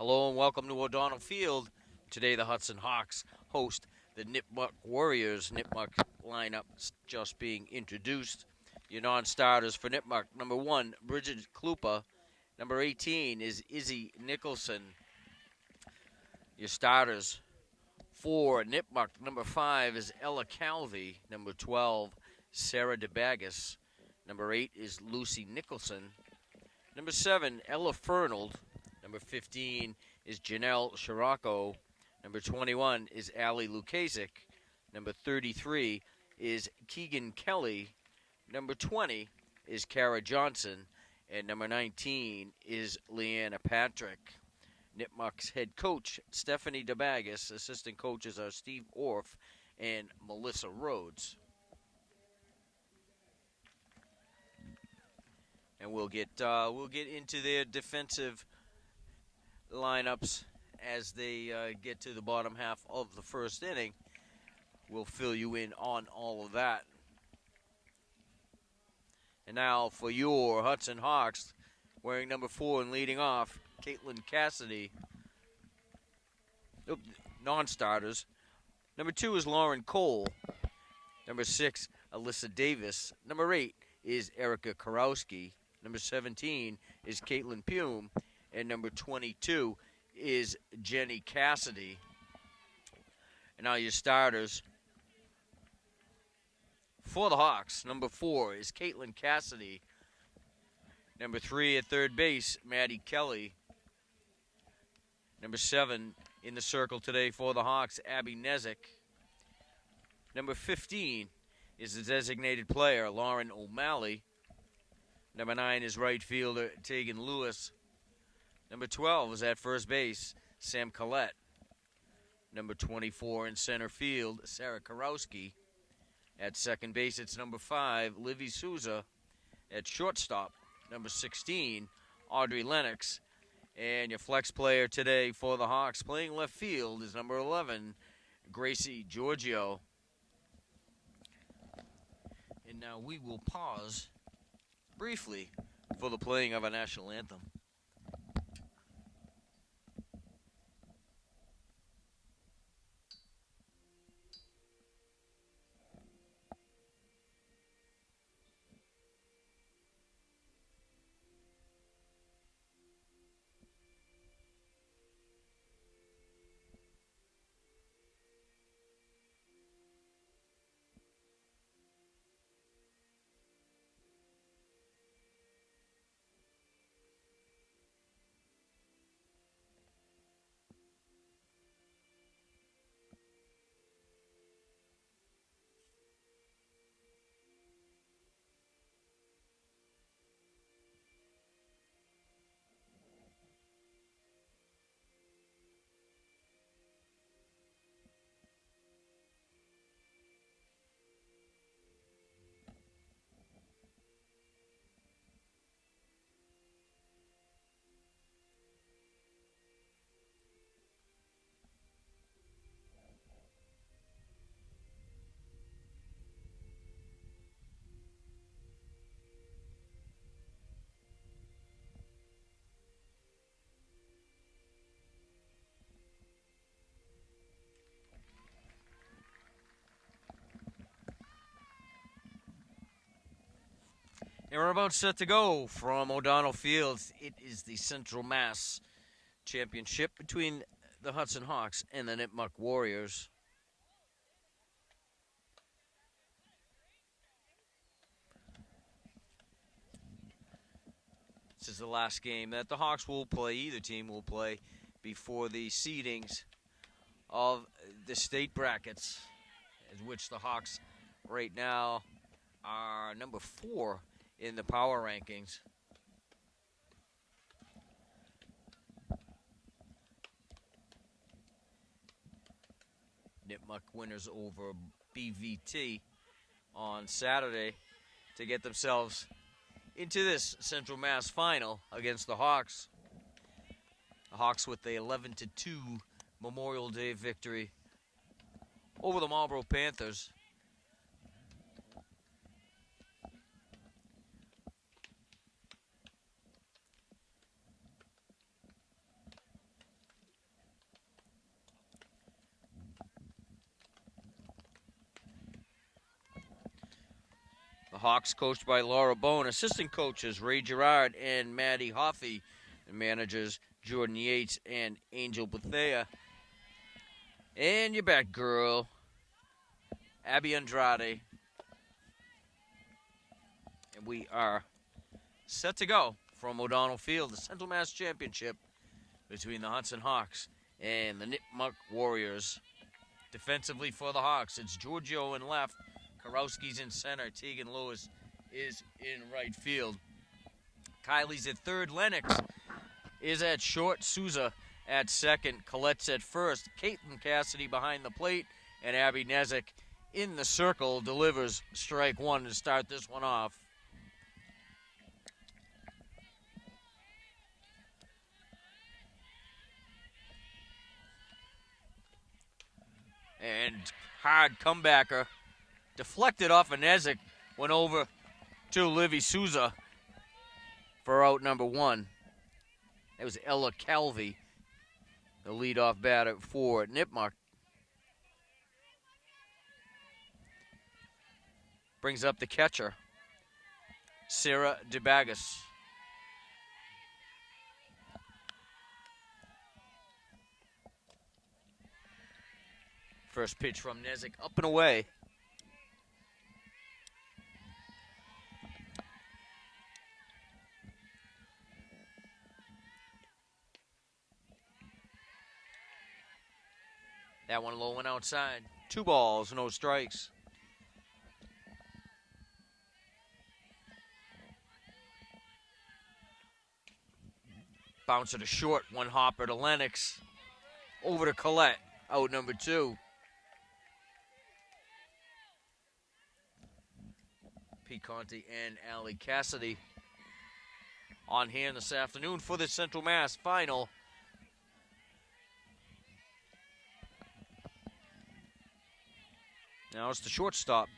Hello and welcome to O'Donnell Field. Today the Hudson Hawks host the Nipmuc Warriors. Nipmuc lineup just being introduced. Your non-starters for Nipmuc: number 1, Bridget Klupa. Number 18 is Izzy Nicholson. Your starters for Nipmuc: number 5 is Ella Calvi. Number 12, Sarah DeBaggis. Number 8 is Lucy Nicholson. Number 7, Ella Fernald. Number 15 is Janelle Scirocco. Number 21 is Allie Lukasik. Number 33 is Keegan Kelly. Number 20 is Kara Johnson. And number 19 is Leanna Patrick. Nipmuc's head coach, Stephanie DeBaggis. Assistant coaches are Steve Orff and Melissa Rhodes. And we'll get into their defensive lineups as they get to the bottom half of the first inning. We'll fill you in on all of that. And now for your Hudson Hawks, wearing number 4 and leading off, Caitlin Cassidy. Non-starters. Number 2 is Lauren Cole. Number 6, Alyssa Davis. Number 8 is Erica Karowski. Number 17 is Caitlin Pume. And number 22 is Jenny Cassidy. And now your starters. For the Hawks, number 4 is Caitlin Cassidy. Number 3 at third base, Maddie Kelly. Number 7 in the circle today for the Hawks, Abby Nezik. Number 15 is the designated player, Lauren O'Malley. Number 9 is right fielder, Tegan Lewis. Number 12 is at first base, Sam Collette. Number 24 in center field, Sarah Karowski. At second base, it's number 5, Livy Souza. At shortstop, number 16, Audrey Lennox. And your flex player today for the Hawks playing left field is number 11, Gracie Giorgio. And now we will pause briefly for the playing of our national anthem. And we're about set to go from O'Donnell Field. It is the Central Mass Championship between the Hudson Hawks and the Nipmuc Warriors. This is the last game that the Hawks will play, either team will play, before the seedings of the state brackets, in which the Hawks right now are number 4 in the power rankings. Nipmuc winners over BVT on Saturday to get themselves into this Central Mass final against the Hawks. The Hawks with the 11-2 Memorial Day victory over the Marlboro Panthers. Hawks coached by Laura Bone. Assistant coaches Ray Gerard and Maddie Hoffey. And managers Jordan Yates and Angel Bethea. And your back girl, Abby Andrade. And we are set to go from O'Donnell Field, the Central Mass Championship between the Hudson Hawks and the Nipmuc Warriors. Defensively for the Hawks, it's Giorgio in left, Karowski's in center, Tegan Lewis is in right field. Kylie's at third, Lennox is at short, Souza at second, Colette's at first, Caitlin Cassidy behind the plate, and Abby Nezik in the circle delivers strike one to start this one off. And hard comebacker, deflected off of Nezik, went over to Livy Souza for out number one. That was Ella Calvi, the leadoff batter for Nipmuc. Brings up the catcher, Sarah DeBagas. First pitch from Nezik, up and away. That one low and outside. 2 balls, no strikes. Bouncer to short, one hopper to Lennox. Over to Colette, out number 2. Pete Conti and Allie Cassidy on hand this afternoon for the Central Mass final. Now it's the shortstop.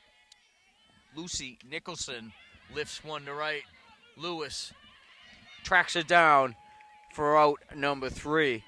Lucy Nicholson lifts one to right. Lewis tracks it down for out number 3.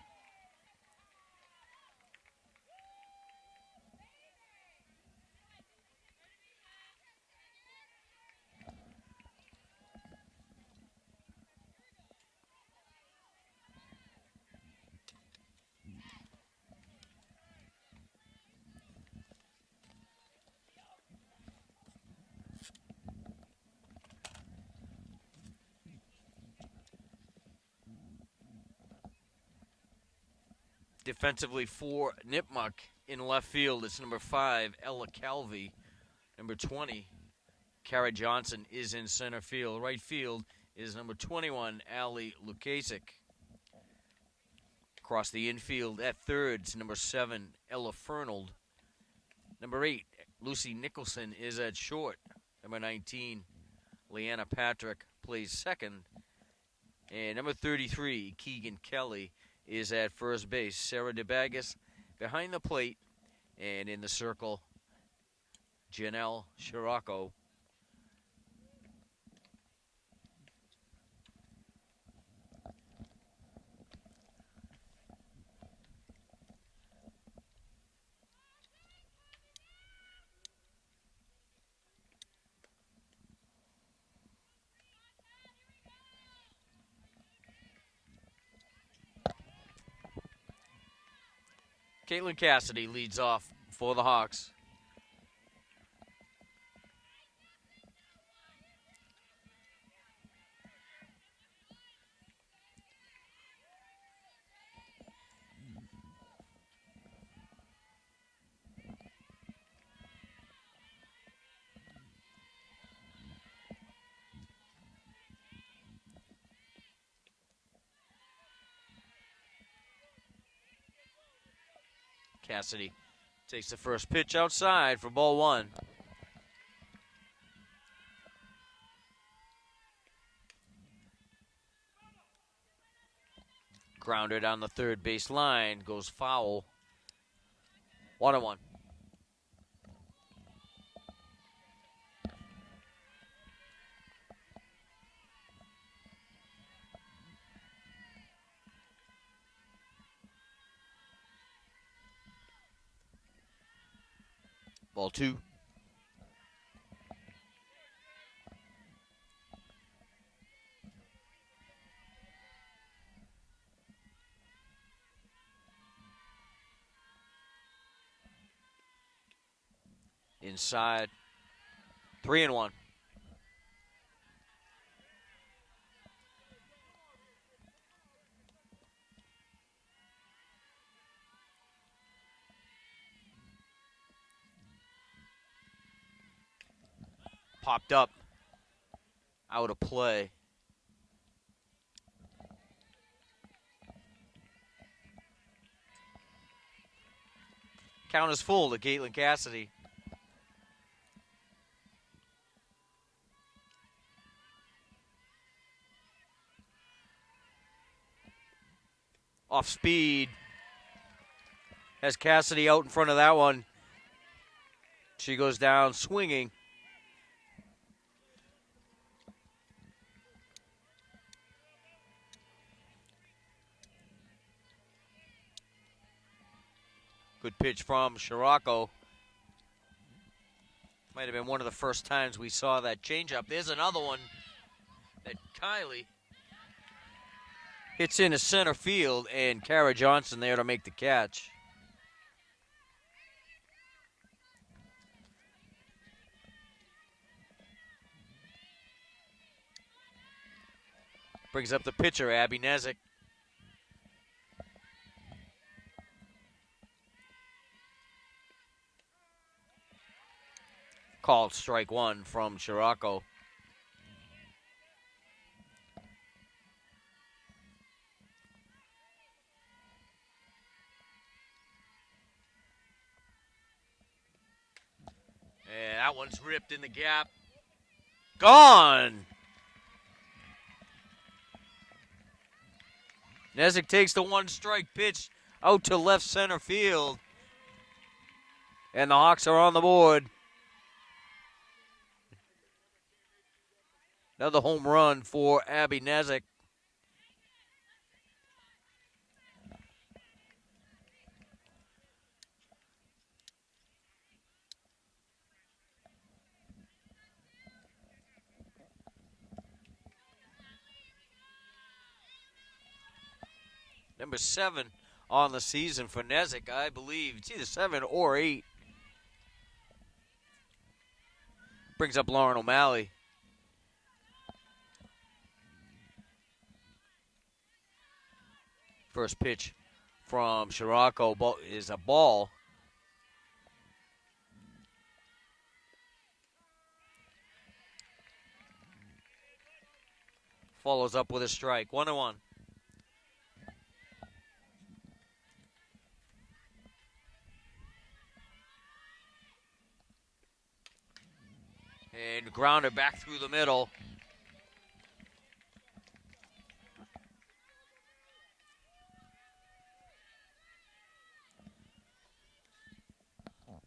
Defensively for Nipmuc in left field, it's number 5, Ella Calvi. Number 20, Kara Johnson is in center field. Right field is number 21, Allie Lukasik. Across the infield at third, it's number 7, Ella Fernald. Number 8, Lucy Nicholson is at short. Number 19, Leanna Patrick plays second. And number 33, Keegan Kelly, is at first base. Sarah DeBagas behind the plate, and in the circle, Janelle Scirocco. Caitlin Cassidy leads off for the Hawks. Cassidy takes the first pitch outside for ball 1. Grounded on the third base line, goes foul. 1-1. Ball 2. inside. 3-1. Popped up. Out of play. Count is full to Caitlin Cassidy. Off speed. Has Cassidy out in front of that one. She goes down swinging. Good pitch from Scirocco. Might have been one of the first times we saw that changeup. There's another one that Kylie hits into center field, and Kara Johnson there to make the catch. Brings up the pitcher, Abby Nezik. Called strike one from Scirocco. And that one's ripped in the gap. Gone! Nezik takes the one-strike pitch out to left center field. And the Hawks are on the board. Another home run for Abby Nezik. Number 7 on the season for Nezik, I believe. It's either 7 or 8. Brings up Lauren O'Malley. First pitch from Scirocco is a ball. Follows up with a strike. 1-1. And grounder back through the middle.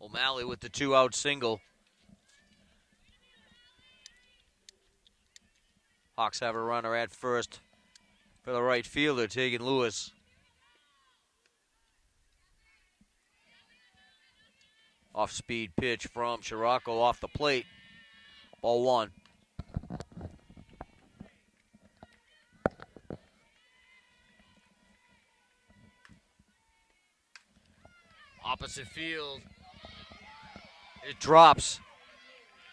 O'Malley with the 2-out single. Hawks have a runner at first for the right fielder, Tegan Lewis. Off-speed pitch from Scirocco off the plate. Ball 1. Opposite field. It drops.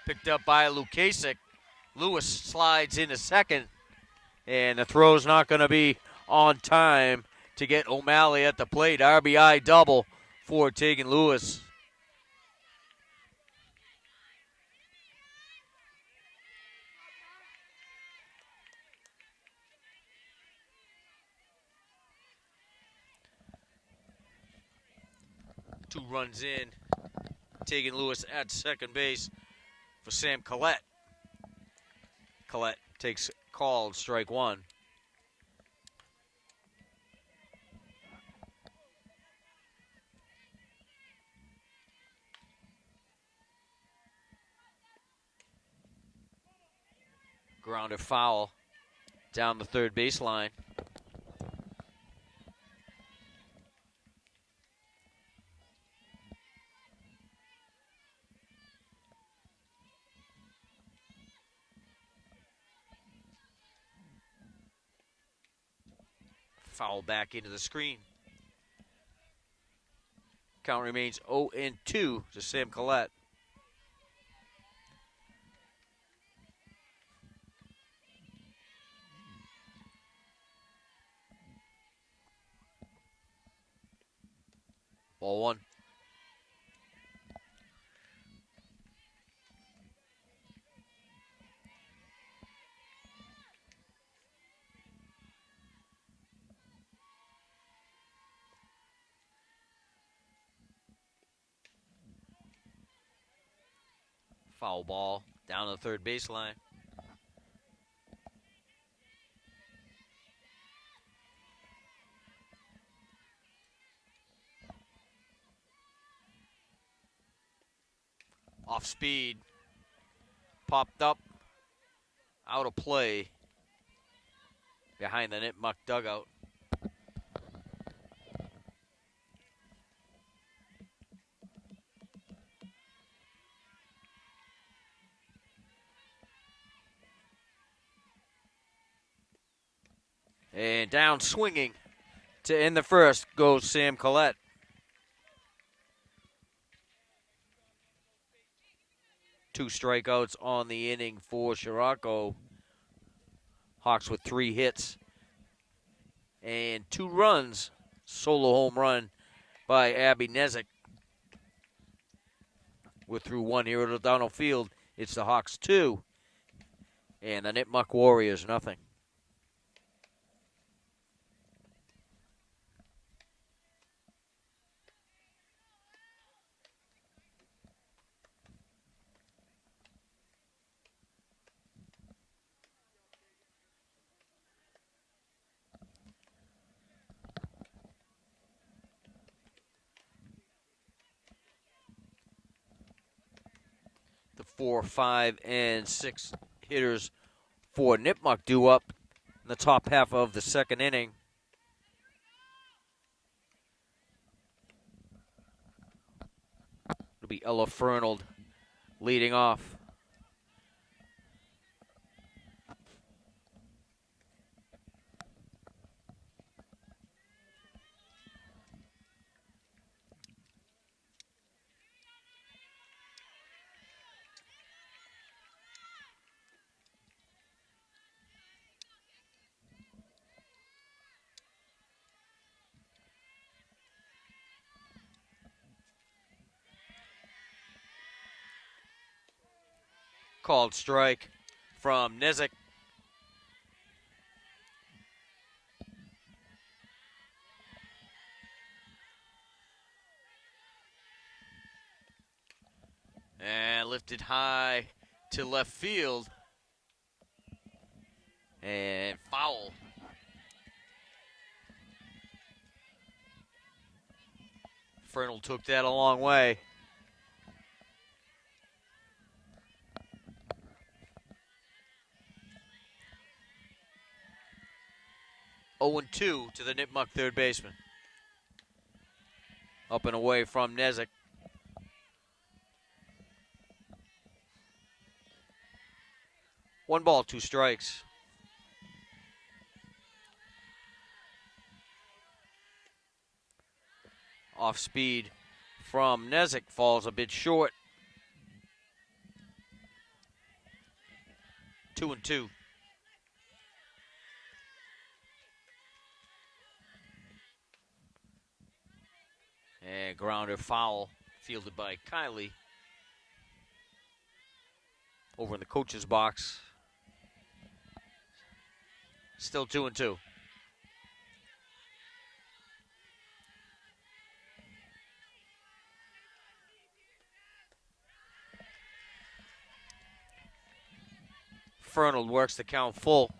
Picked up by Lukasik. Lewis slides into second. And the throw's not going to be on time to get O'Malley at the plate. RBI double for Tegan Lewis. Two runs in. Tegan Lewis at second base for Sam Collette. Collette takes called strike 1. Grounder foul down the third baseline. Foul back into the screen. Count remains 0-2 to Sam Collette. Ball one. Foul ball down to the third baseline. Off speed. Popped up. Out of play. Behind the Nipmuc dugout. And down swinging to end the first goes Sam Collette. Two strikeouts on the inning for Scirocco. Hawks with 3 hits and 2 runs. Solo home run by Abby Nezik. We're through 1 here at O'Donnell Field. It's the Hawks 2 and the Nipmuc Warriors nothing. The 4, 5, and 6 hitters for Nipmuc due up in the top half of the second inning. It'll be Ella Fernald leading off. Called strike from Nezik. And lifted high to left field. And foul. Fernald took that a long way. Oh, 2 to the Nipmuc third baseman. Up and away from Nezik. One ball, 2 strikes. Off speed from Nezik falls a bit short. 2-2. And grounder foul fielded by Kylie. Over in the coach's box. Still 2-2. Fernald works the count full.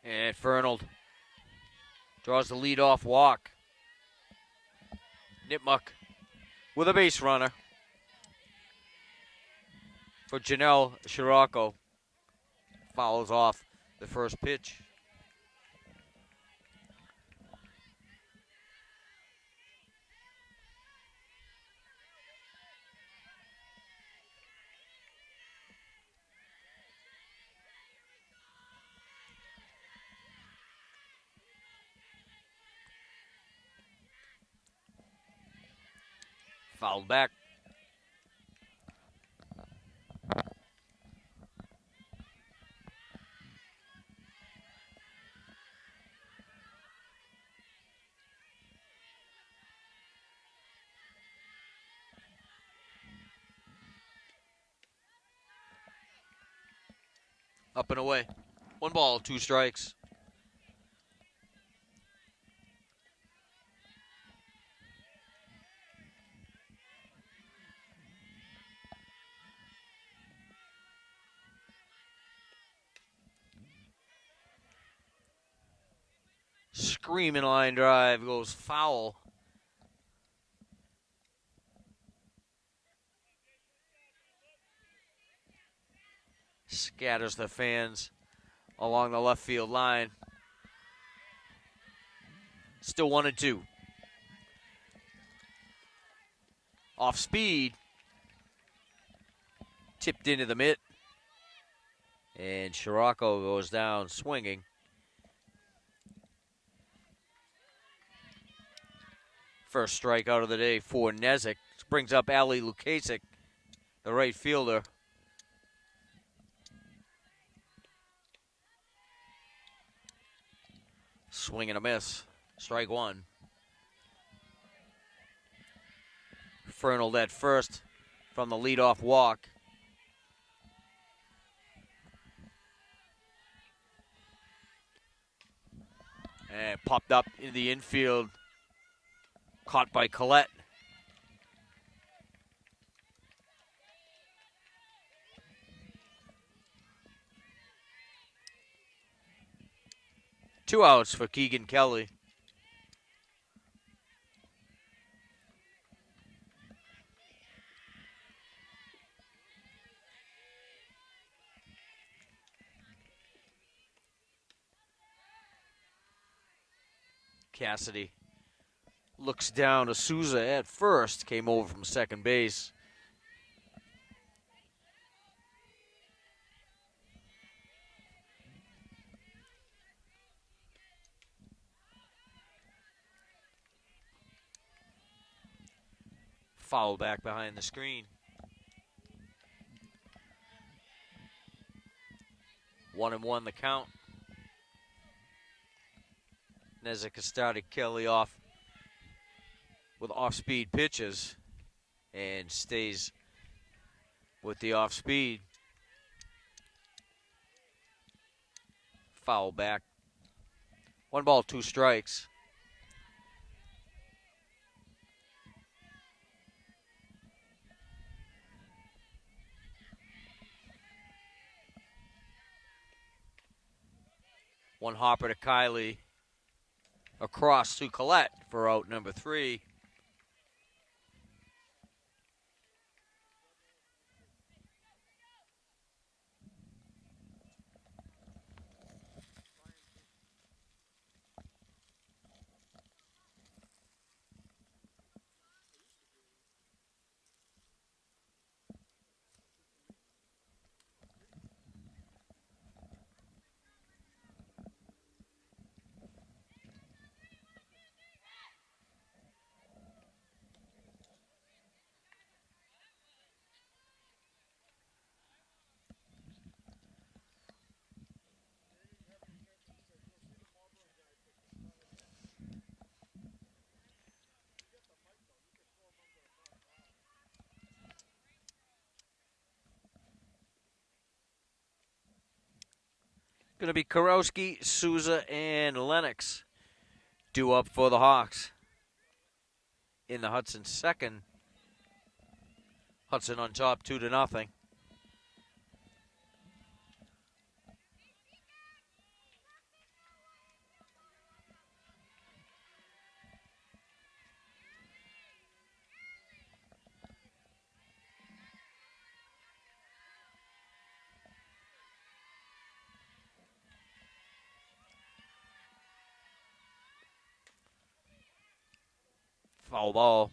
And Fernald draws the leadoff walk. Nipmuc with a base runner for Janelle Scirocco. Fouls off the first pitch. Fouled back. Up and away. 1 ball, 2 strikes. Screaming line drive goes foul. Scatters the fans along the left field line. Still 1-2. Off speed. Tipped into the mitt. And Scirocco goes down swinging. First strikeout of the day for Nezick. Brings up Ali Lukasic, the right fielder. Swing and a miss. Strike 1. Fernald at first from the leadoff walk. And popped up in the infield. Caught by Collette. Two outs for Keegan Kelly. Cassidy looks down to Souza at first. Came over from second base. Foul back behind the screen. 1-1 the count. Nezick has started Kelly off with off-speed pitches and stays with the off-speed. Foul back. 1 ball, 2 strikes. One hopper to Kiley. Across to Collette for out number 3. Going to be Karowski, Souza, and Lennox due up for the Hawks. In the Hudson second. Hudson on top, 2-0. Foul ball.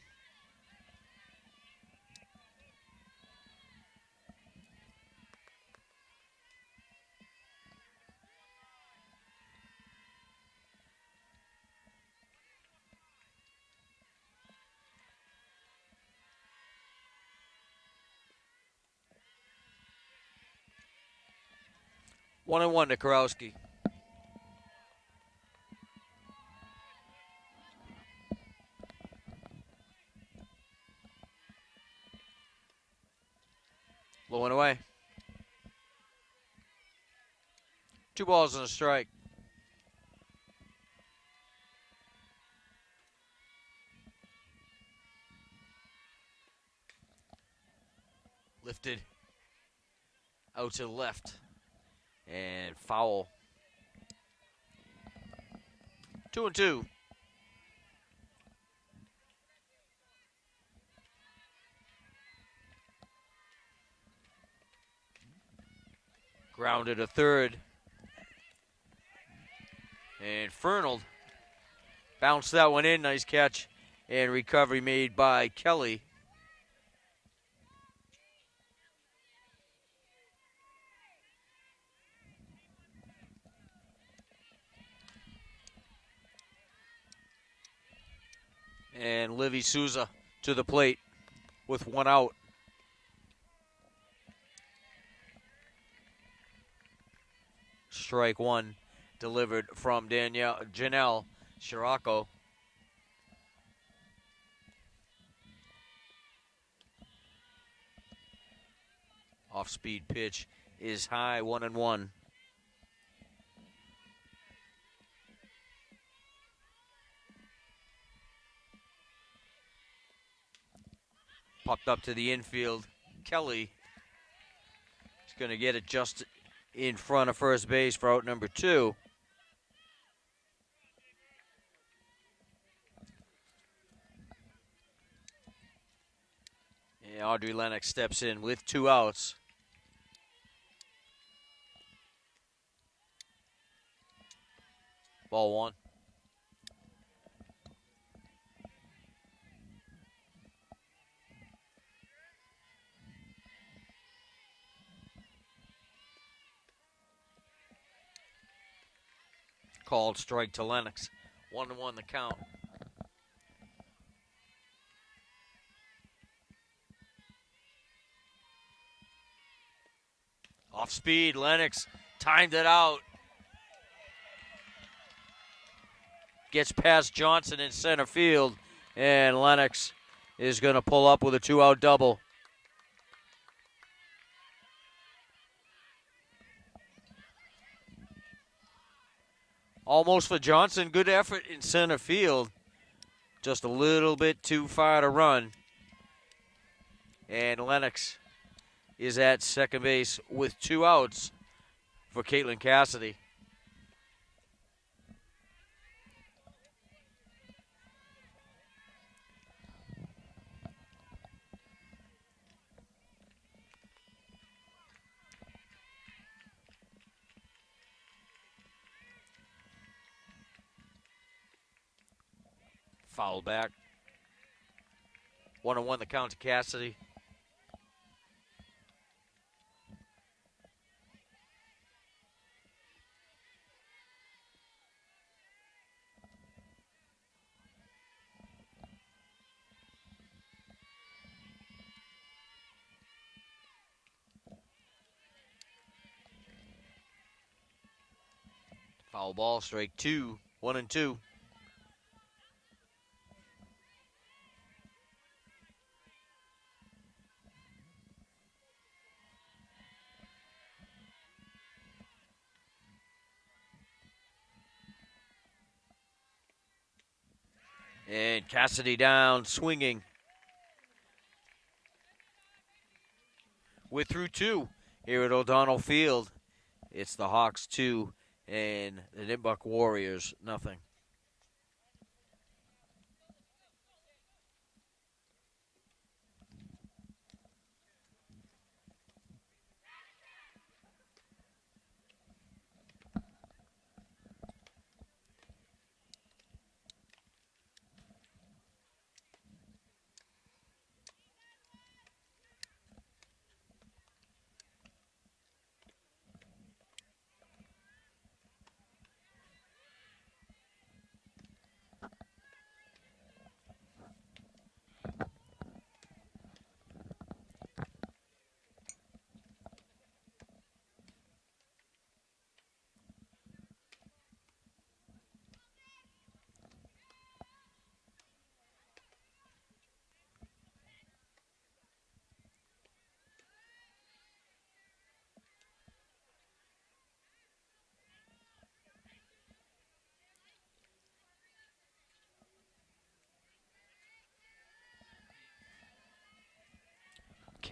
1-1 to Karowski. Low and away. 2 balls and a strike. Lifted out to the left. And foul. 2-2. Grounded a third. And Fernald bounced that one in. Nice catch and recovery made by Kelly. And Livy Souza to the plate with 1 out. Strike 1 delivered from Janelle Scirocco. Off-speed pitch is high, 1-1. Popped up to the infield. Kelly is going to get it just in front of first base for out number 2. Yeah, Audrey Lennox steps in with 2 outs. Ball 1. Called strike to Lennox. 1-1 the count. Off speed, Lennox timed it out. Gets past Johnson in center field, and Lennox is going to pull up with a 2-out double. Almost for Johnson. Good effort in center field. Just a little bit too far to run. And Lennox is at second base with 2 outs for Caitlin Cassidy. Foul back. 1-1 the count to Cassidy. Foul ball, strike 2, 1-2. And Cassidy down, swinging. We're through 2 here at O'Donnell Field. It's the Hawks 2 and the Nipmuc Warriors nothing.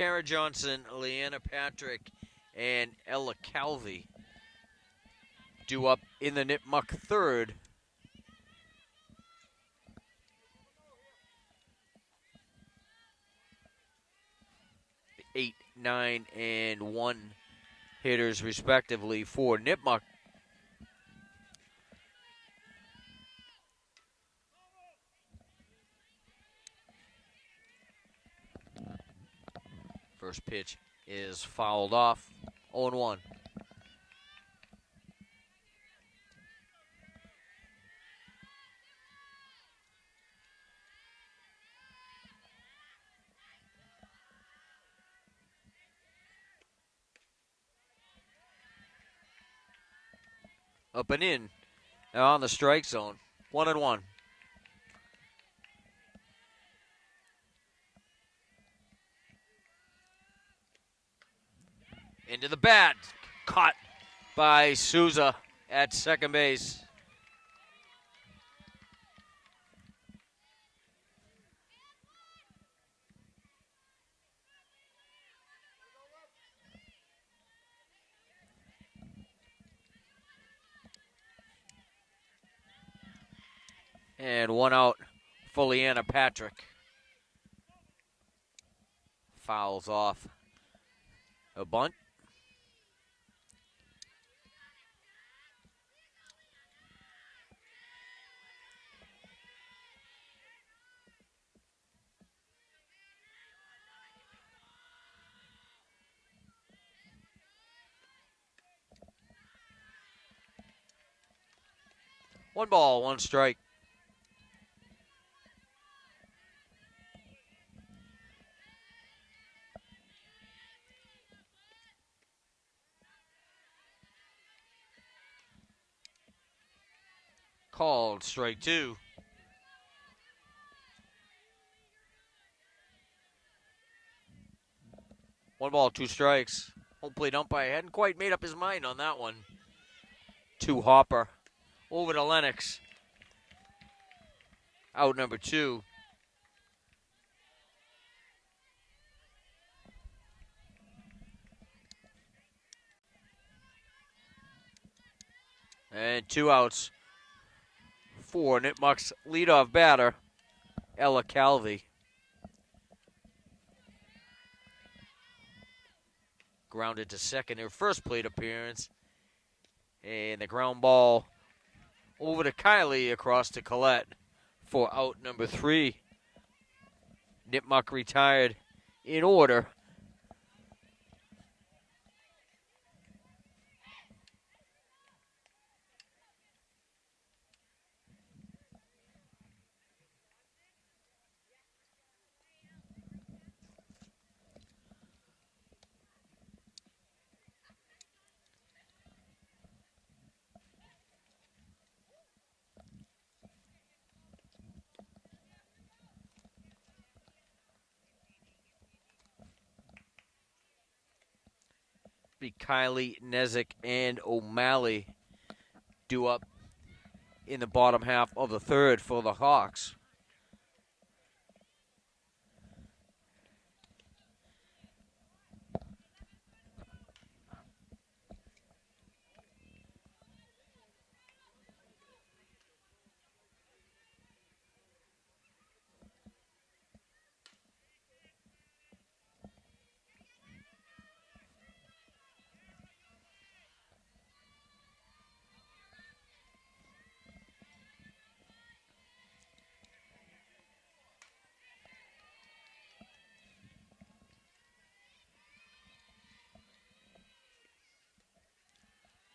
Kara Johnson, Leanna Patrick, and Ella Calvi due up in the Nipmuc third. The 8, 9, and 1 hitters respectively for Nipmuc. First pitch is fouled off. 0-1. Up and in. Now on the strike zone. 1-1. Into the bat. Caught by Souza at second base. And 1 out for Leanna Patrick. Fouls off a bunt. One ball, one strike. Called strike 2. One ball, 2 strikes. Home plate umpire hadn't quite made up his mind on that one. 2 Hopper. Over to Lennox. Out number 2. And 2 outs for Nipmuc's leadoff batter, Ella Calvi. Grounded to second, her first plate appearance. And the ground ball over to Kylie across to Collette for out number 3. Nipmuc retired in order. Be Kylie, Nezik, and O'Malley due up in the bottom half of the third for the Hawks.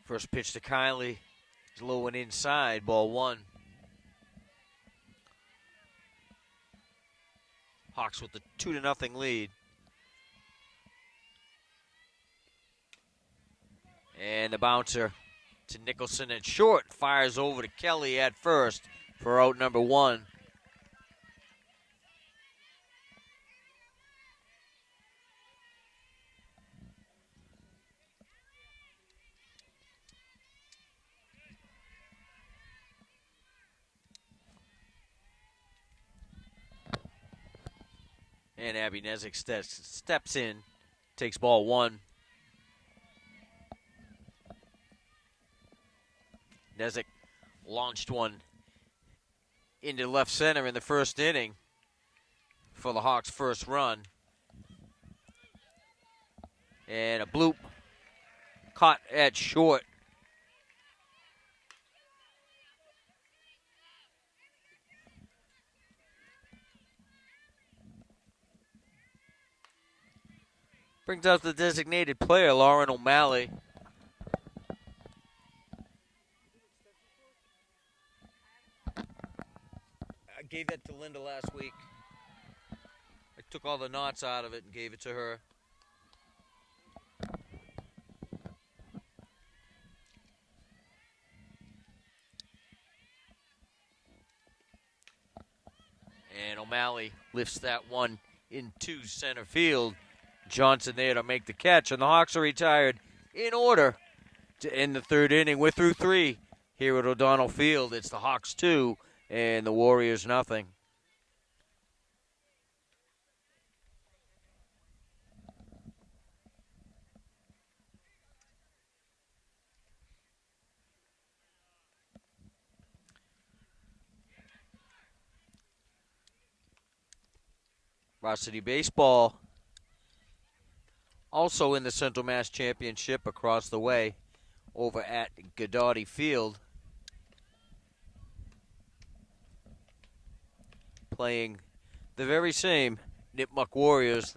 First pitch to Kylie is low and inside, ball 1. Hawks with the 2-0 lead. And the bouncer to Nicholson at short, fires over to Kelly at first for out number 1. And Abby Nezik steps in, takes ball one. Nezik launched one into left center in the first inning for the Hawks' first run. And a bloop caught at short. Brings out the designated player, Lauren O'Malley. I gave that to Linda last week. I took all the knots out of it and gave it to her. And O'Malley lifts that one into center field. Johnson there to make the catch, and the Hawks are retired in order to end the third inning. We're through three here at O'Donnell Field. It's the Hawks 2 and the Warriors nothing. Varsity baseball also in the Central Mass Championship across the way over at Godotti Field. Playing the very same Nipmuc Warriors.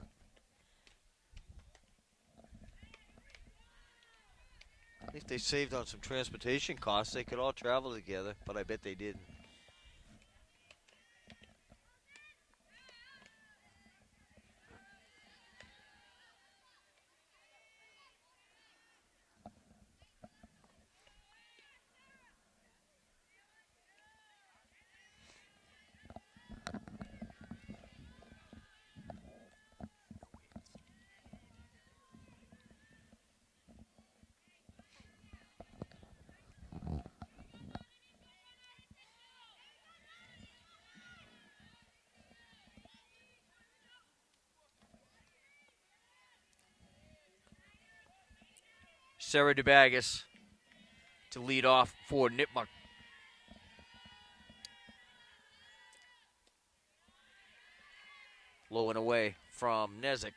If they saved on some transportation costs, they could all travel together, but I bet they didn't. Sarah DeBaggis to lead off for Nipmuc. Low and away from Nezik.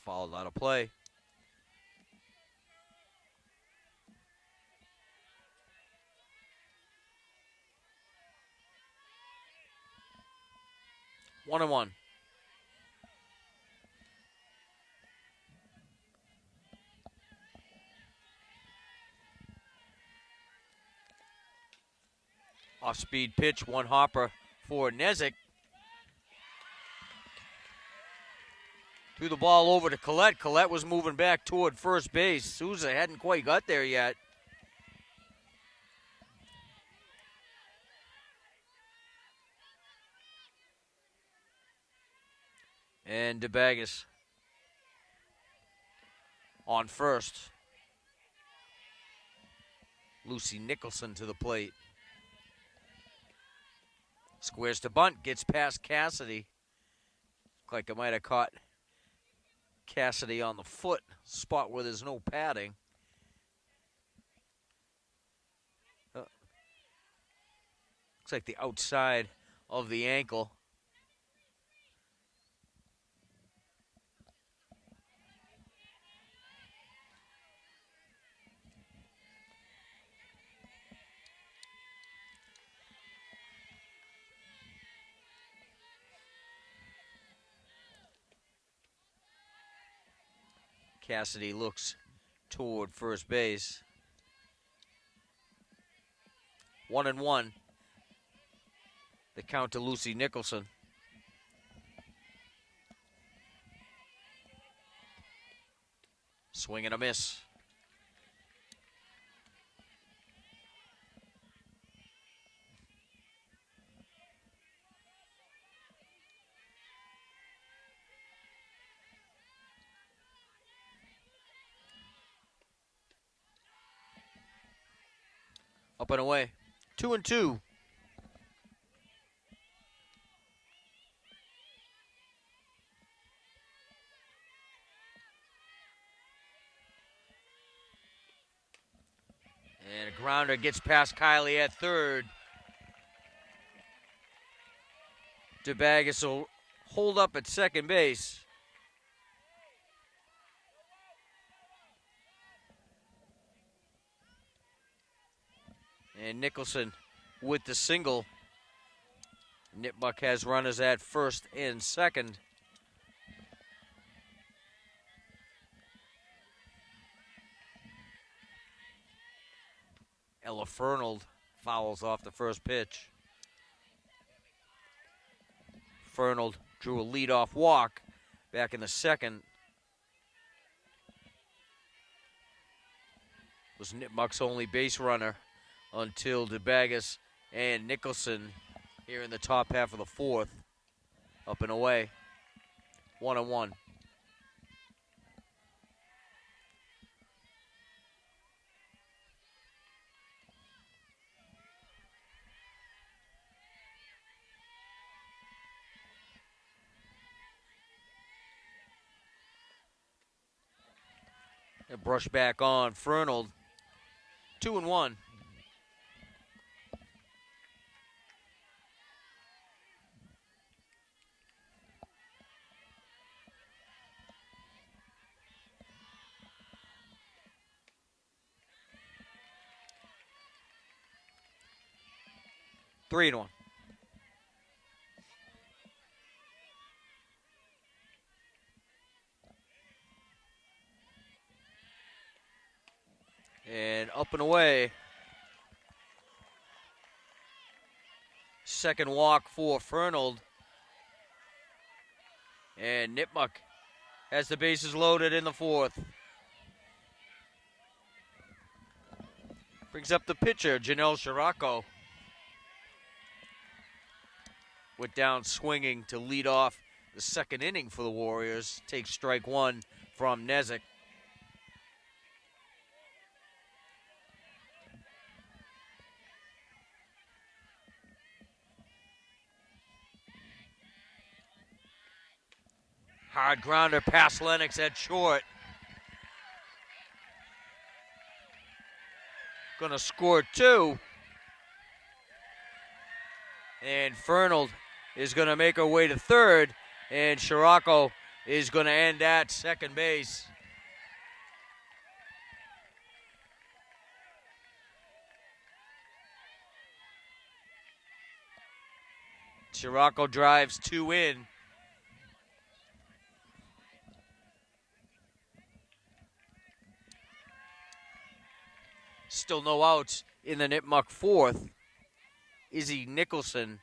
Fouled out of play. 1-1. Off-speed pitch, one hopper for Nezik. Threw the ball over to Collette. Collette was moving back toward first base. Souza hadn't quite got there yet. And DeBaggis on first. Lucy Nicholson to the plate. Squares to bunt, gets past Cassidy. Looked like it might have caught Cassidy on the foot, spot where there's no padding. Looks like the outside of the ankle. Cassidy looks toward first base. 1-1. The count to Lucy Nicholson. Swing and a miss. Up and away. 2-2. And a grounder gets past Kylie at third. DeBagus will hold up at second base. And Nicholson with the single. Nipmuc has runners at first and second. Ella Fernald fouls off the first pitch. Fernald drew a leadoff walk back in the second. Was Nipmuc's only base runner until DeBagus and Nicholson here in the top half of the fourth. Up and away. 1-1. A brush back on Fernald. 2-1. Three and one. And up and away. Second walk for Fernald. And Nipmuc has the bases loaded in the fourth. Brings up the pitcher, Janelle Scirocco. Went down swinging to lead off the second inning for the Warriors. Takes strike one from Nezik. Hard grounder past Lennox at short. Gonna score two. And Fernald is gonna make her way to third. And Scirocco is gonna end at second base. Scirocco drives two in. Still no outs in the Nipmuc fourth. Izzy Nicholson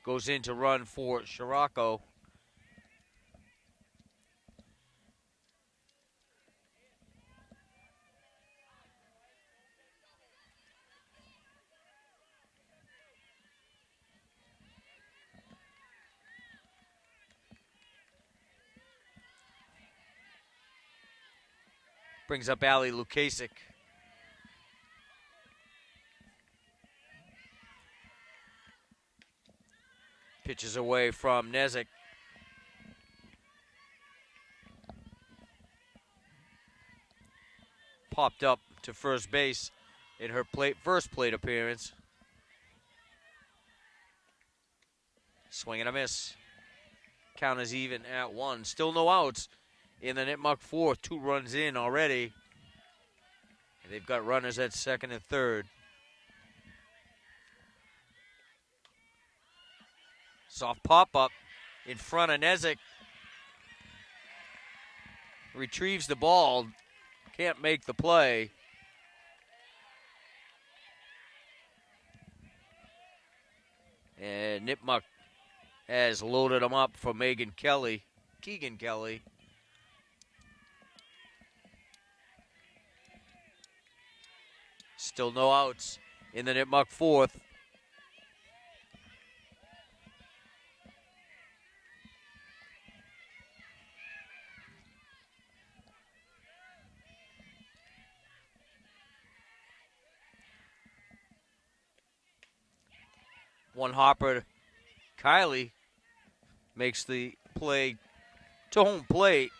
goes in to run for Scirocco. Brings up Ali Lukasic. Pitches away from Nezik. Popped up to first base in her first plate appearance. Swing and a miss. Count is even at one. Still no outs in the Nipmuc fourth. 2 runs in already. And they've got runners at second and third. Soft pop-up in front of Nezik. Retrieves the ball. Can't make the play. And Nipmuc has loaded them up for Keegan Kelly. Still no outs in the Nipmuc fourth. One hopper. Kylie makes the play to home plate.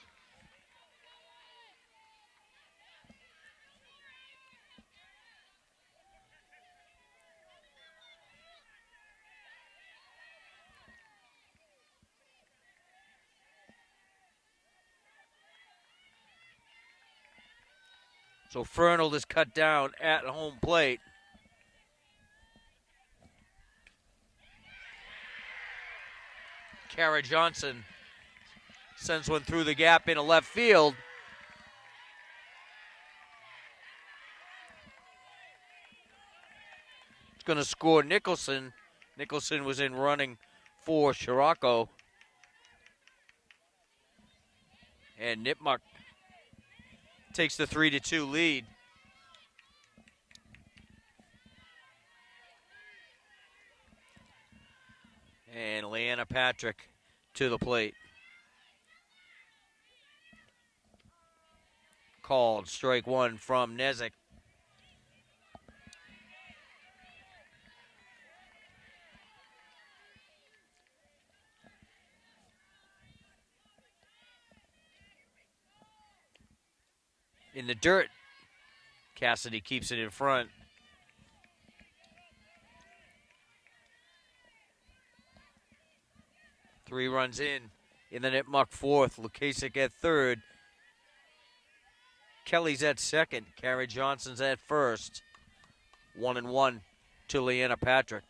So Fernald is cut down at home plate. Kara Johnson sends one through the gap into left field. It's going to score Nicholson. Nicholson was in running for Scirocco. And Nipmuc takes the 3-2 lead. And Leanna Patrick to the plate. Called strike one from Nezik. In the dirt, Cassidy keeps it in front. Three runs in the Nipmuc fourth. Lukasik at third. Kelly's at second. Kara Johnson's at first. 1-1 to Leanna Patrick.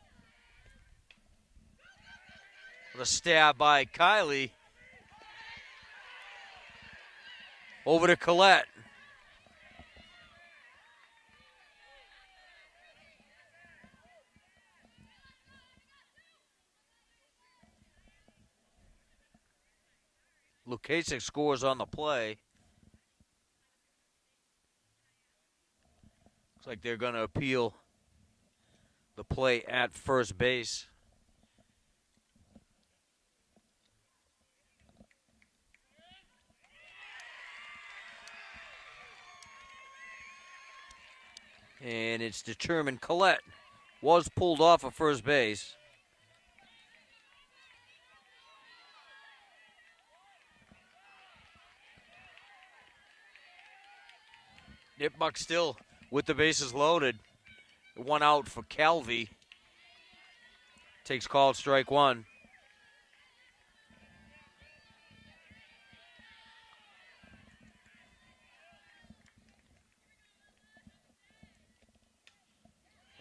The stab by Kylie. Over to Collette. Lukasik scores on the play. Looks like they're going to appeal the play at first base. And it's determined Collette was pulled off of first base. Nipmuc still with the bases loaded. One out for Calvi. Takes called strike one.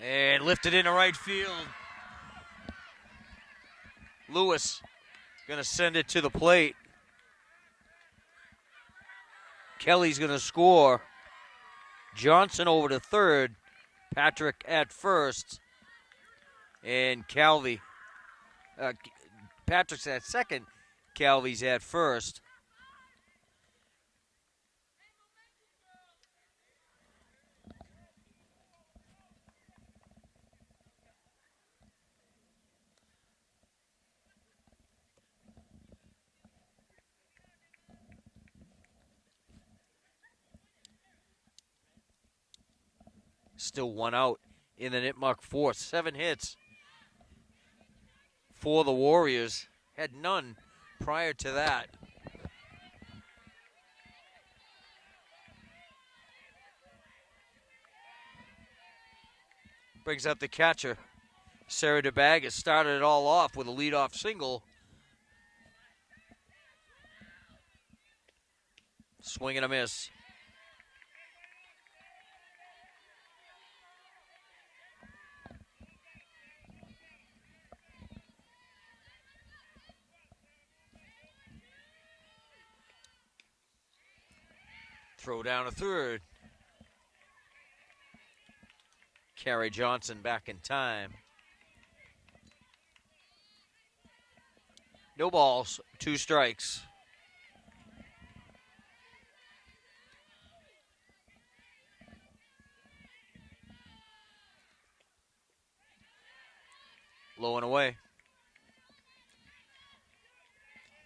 And lifted into right field. Lewis going to send it to the plate. Kelly's going to score. Johnson over to third. Patrick at first. And Calvi. Patrick's at second. Calvi's at first. Still one out in the Nipmuc fourth. 7 hits for the Warriors. Had none prior to that. Brings up the catcher. Sarah DeBag has started it all off with a leadoff single. Swing and a miss. Throw down to third. Kara Johnson back in time. No balls, 2 strikes. Low and away.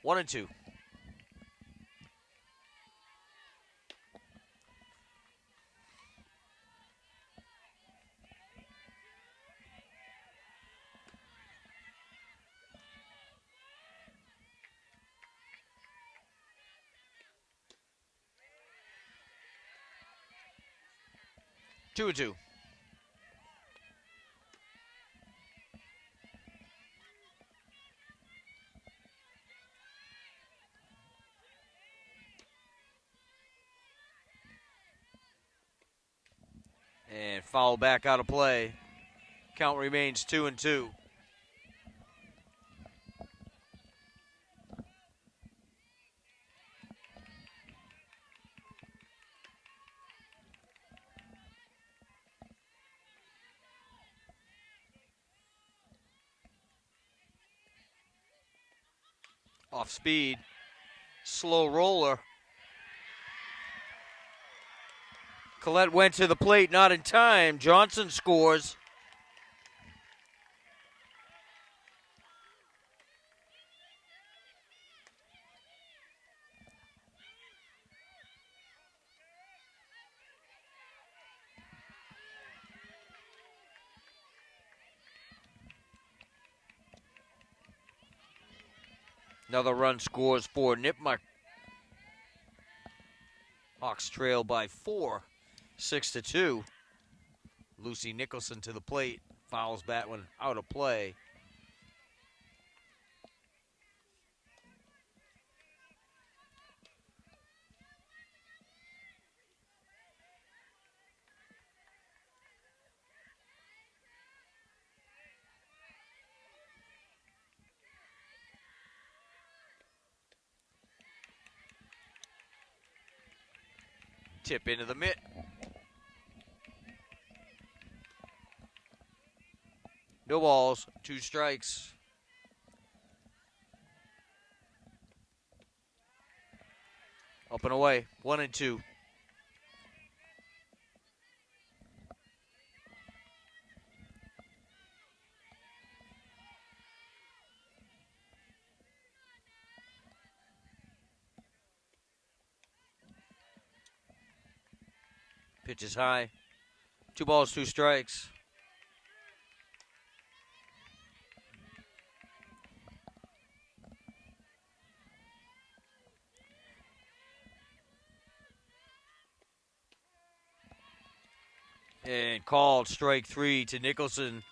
1-2. 2-2. And foul back out of play. Count remains 2-2. Off speed. Slow roller. Collette went to the plate, not in time. Johnson scores. Another run scores for Nipmuc. Hawks trail by 4, 6-2. Lucy Nicholson to the plate. Fouls that one out of play. Tip into the mitt. No balls, 2 strikes. Up and away, 1-2. Pitch is high. 2 balls, 2 strikes. And called strike 3 to Nicholson.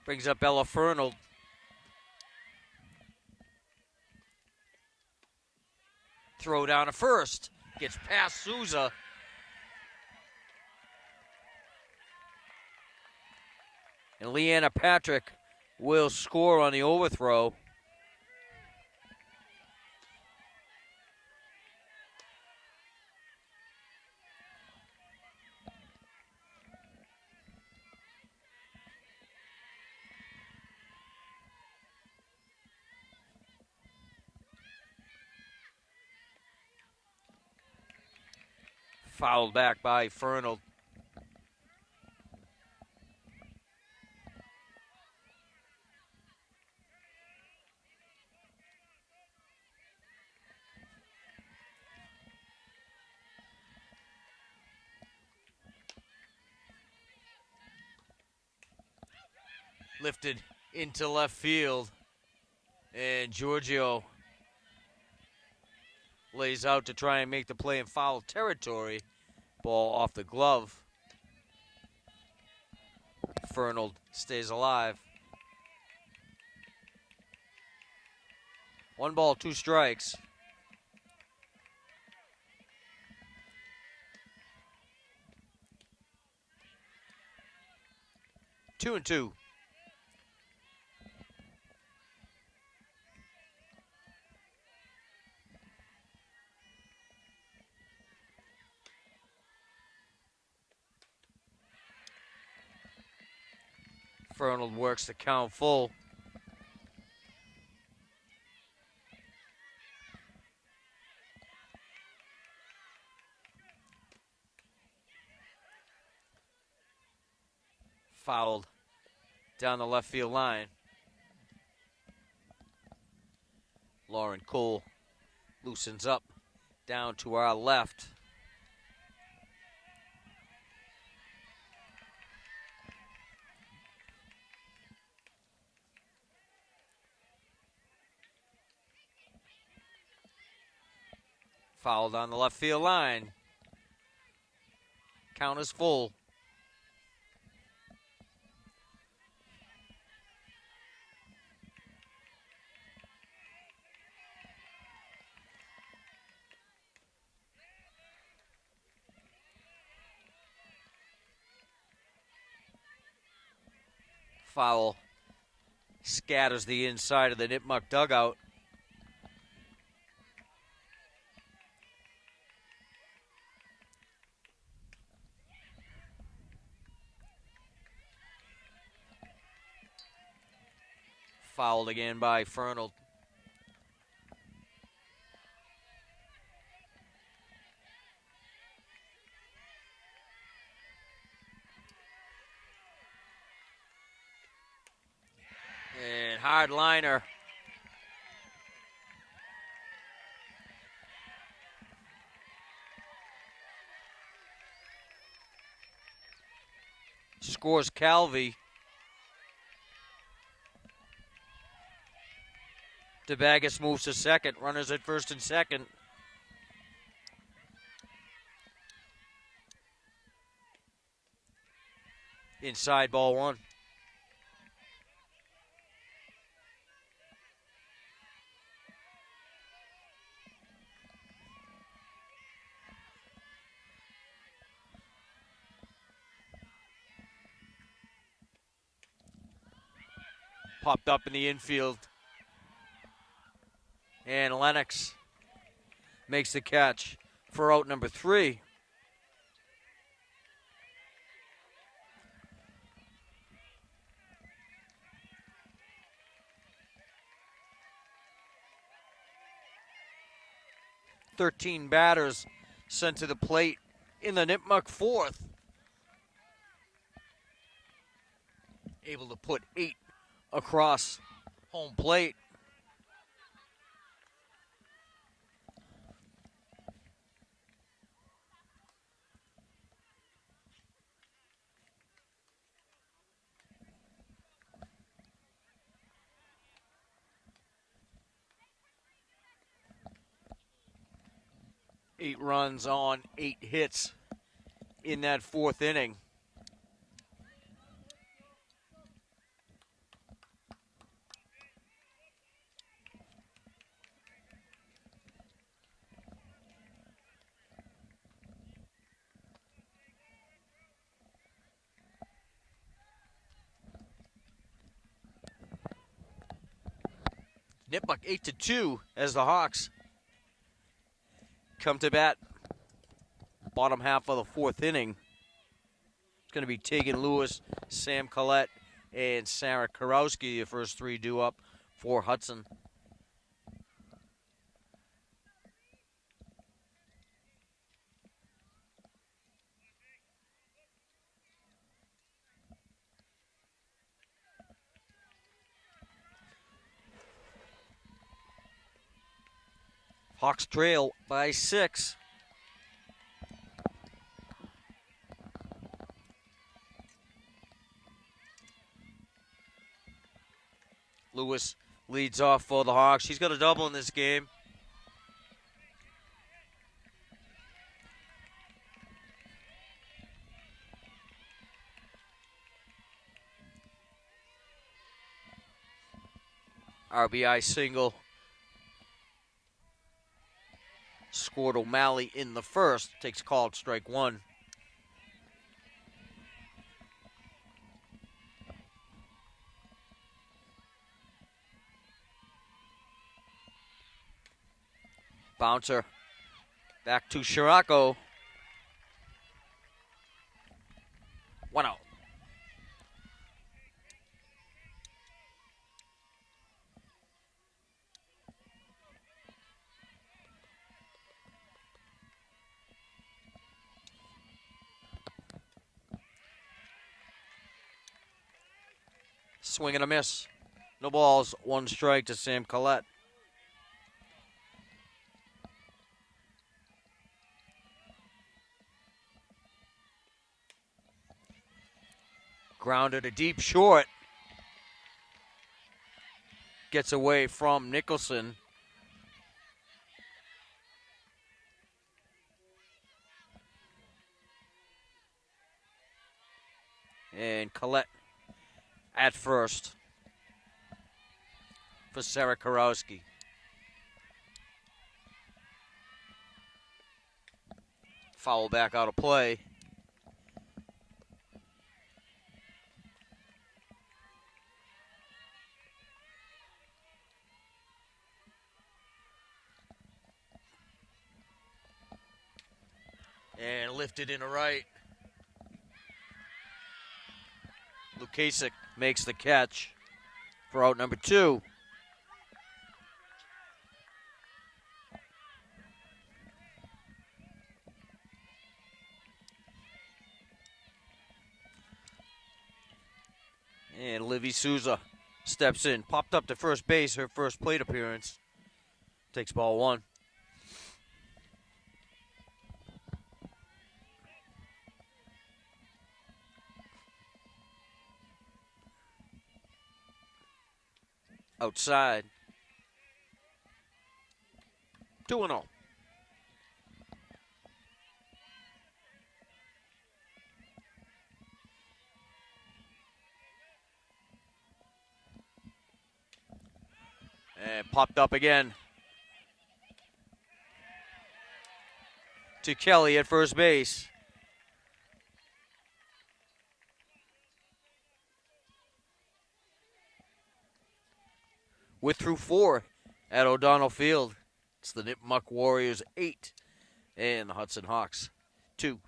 Brings up Ella Fernald. Throw down to first. Gets past Souza. And Leanna Patrick will score on the overthrow. Fouled back by Fernald. Lifted into left field. And Giorgio lays out to try and make the play in foul territory. Ball off the glove. Fernald stays alive. 1 ball, 2 strikes. Two and two. Fernald works the count full. Fouled down the left field line. Lauren Cole loosens up down to our left. Foul down the left field line. Count is full. Foul scatters the inside of the Nipmuc dugout. Fouled again by Fernald. And hard liner. Scores Calvi. DeBaggis moves to second. Runners at first and second. Inside ball one. Popped up in the infield. And Lennox makes the catch for out number 3. "13 batters sent to the plate in the Nipmuc 4th. Able to put 8 across home plate. Eight runs on 8 hits in that 4th inning. Nipmuc 8-2 as the Hawks come to bat. Bottom half of the 4th inning. It's going to be Tegan Lewis, Sam Collette, and Sarah Karowski. The first 3 due up for Hudson. Hawks trail by 6. Lewis leads off for the Hawks. She's got a double in this game. RBI single. Scored O'Malley in the first. Takes called strike 1. Bouncer back to Scirocco. 1 out. Swing and a miss. No balls, 1 strike to Sam Collette. Grounded a deep short. Gets away from Nicholson. Collette at first for Sarah Karowski. Foul back out of play. And lifted in the right. Lukasik makes the catch for out number 2. And Livy Souza steps in. Popped up to first base, her first plate appearance. Takes ball 1. Outside. 2-0. And popped up again to Kelly at first base. We're through 4 at O'Donnell Field. It's the Nipmuc Warriors 8 and the Hudson Hawks 2.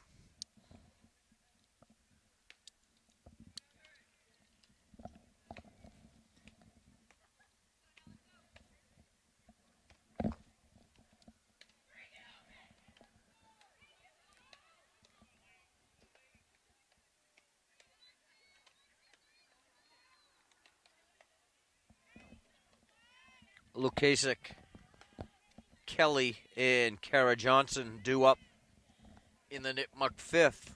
Lukasik, Kelly, and Kara Johnson due up in the Nipmuc 5th.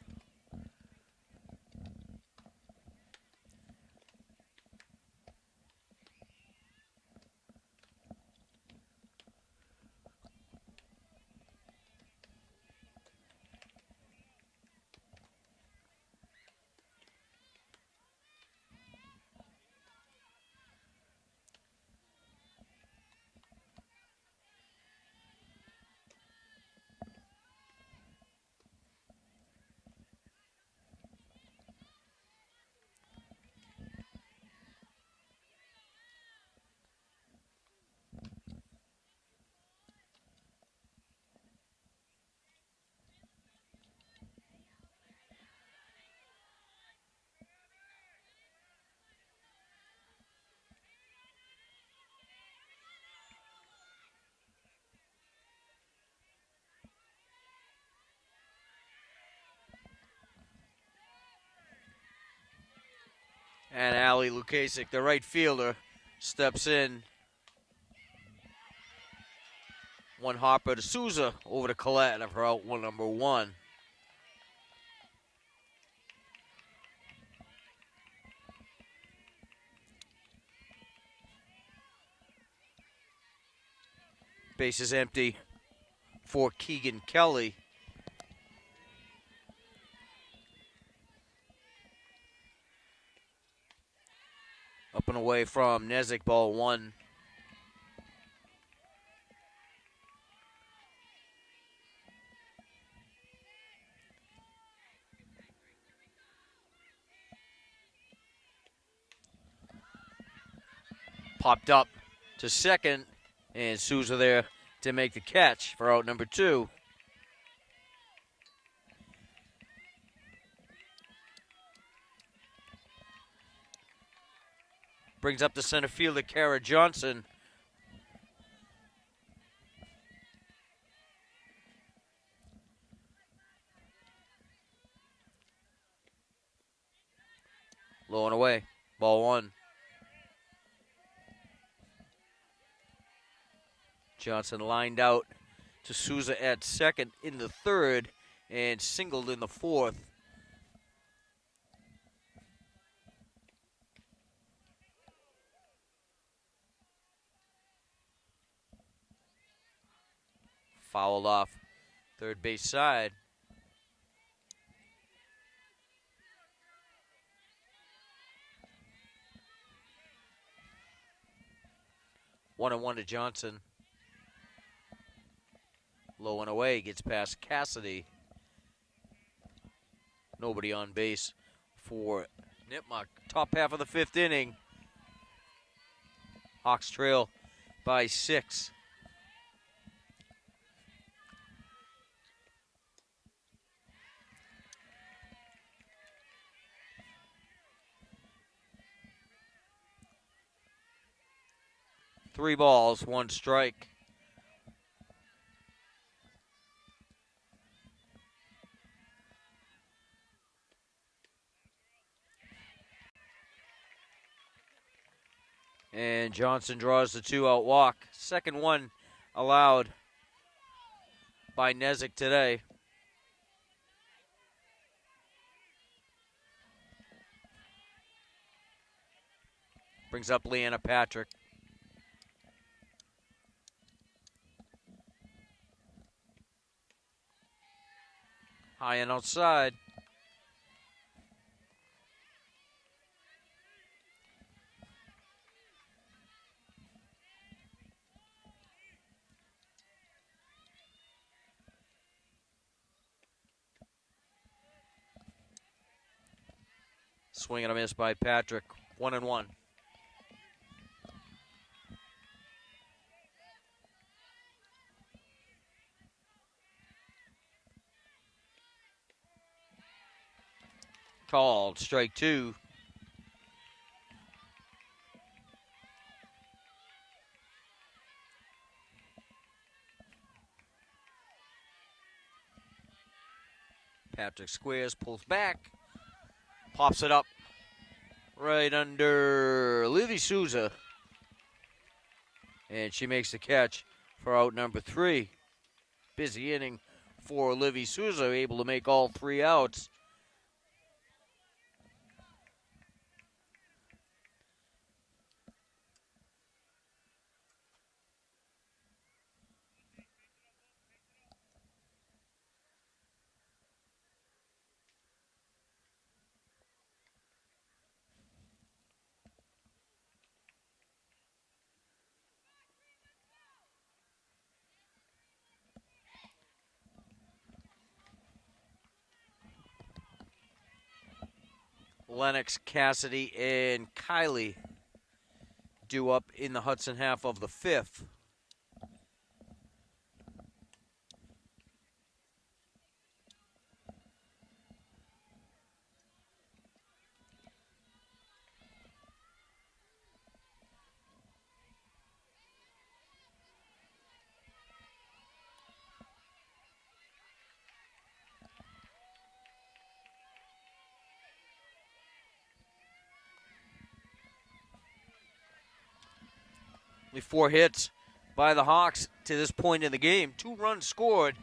And Ali Lukasik, the right fielder, steps in. One hopper to Souza, over to Collette for out one number 1. Base is empty for Keegan Kelly. Up and away from Nezik, ball 1. Popped up to second, and Souza there to make the catch for out number 2. Brings up the center fielder, Kara Johnson. Low and away, ball 1. Johnson lined out to Souza at second in the 3rd and singled in the 4th. Fouled off third base side. 1-1 to Johnson. Low and away, gets past Cassidy. Nobody on base for Nipmuc. Top half of the 5th inning. Hawks trail by 6. Three balls, one strike. And Johnson draws the 2-out walk. Second one allowed by Nezik today. Brings up Leanna Patrick. High and outside. Swing and a miss by Patrick. 1-1. Called. Strike 2. Patrick squares, pulls back, pops it up right under Livy Souza. And she makes the catch for out number 3. Busy inning for Livy Souza, able to make all 3 outs. Lennox, Cassidy, and Kylie due up in the Hudson half of the 5th. Only 4 hits by the Hawks to this point in the game. 2 runs scored.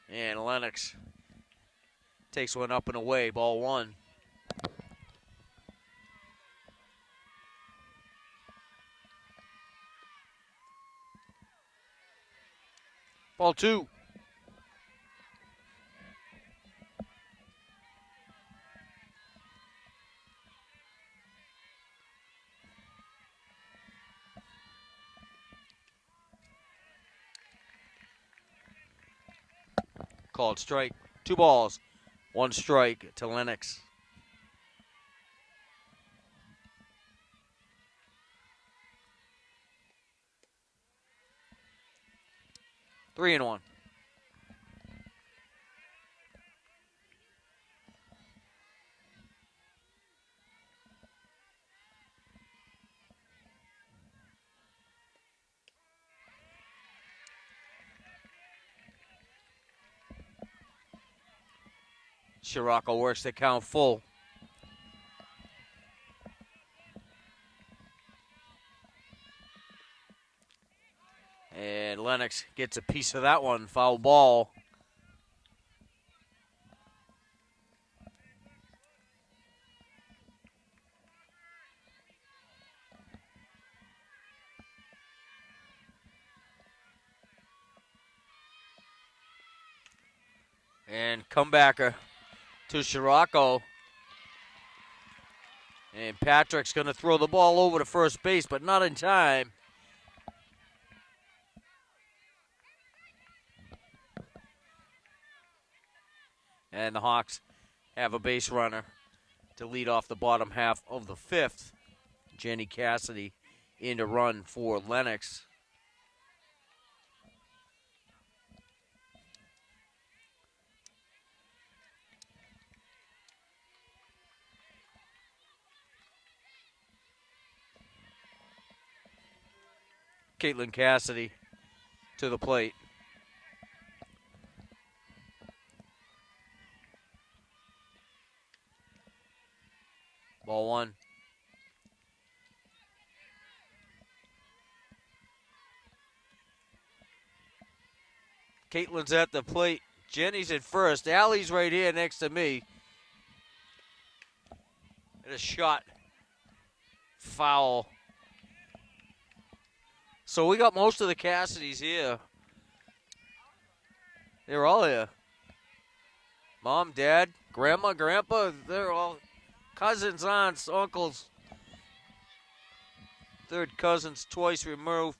And Lennox takes one up and away, ball 1. Ball 2. Called strike. 2 balls, 1 strike to Lennox. Three and 1. Scirocco works the count full. And Lennox gets a piece of that one. Foul ball. And comebacker to Scirocco. And Patrick's going to throw the ball over to first base, but not in time. And the Hawks have a base runner to lead off the bottom half of the fifth. Jenny Cassidy in to run for Lennox. Caitlin Cassidy to the plate. Ball one. Caitlin's at the plate. Jenny's at first. Allie's right here next to me. And a shot. Foul. So we got most of the Cassidys here. They're all here. Mom, Dad, Grandma, Grandpa, they're all cousins, aunts, uncles. Third cousins twice removed.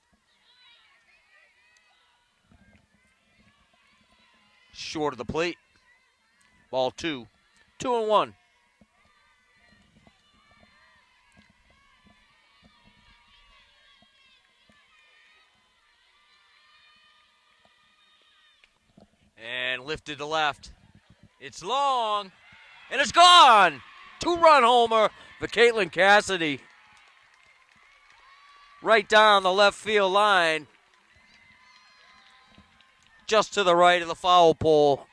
Short of the plate. Ball two. 2-1. And lifted to left. It's long. And it's gone. 2-run homer for Caitlin Cassidy. Right down the left field line. Just to the right of the foul pole.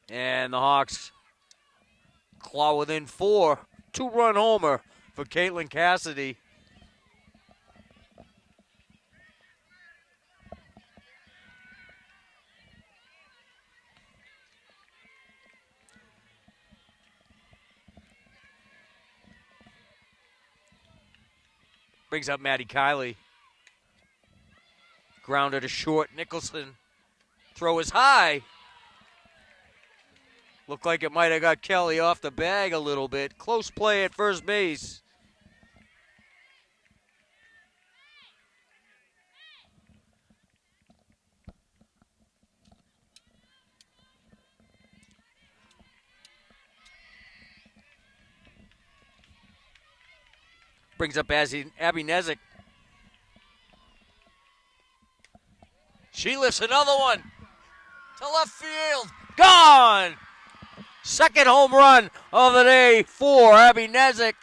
And the Hawks claw within 4. 2-run homer for Caitlin Cassidy. Brings up Maddie Kiley. Grounded to short. Nicholson. Throw is high. Looked like it might have got Kelly off the bag a little bit. Close play at first base. Brings up Abby Nezik. She lifts another one to left field. Gone! Second home run of the day for Abby Nezik.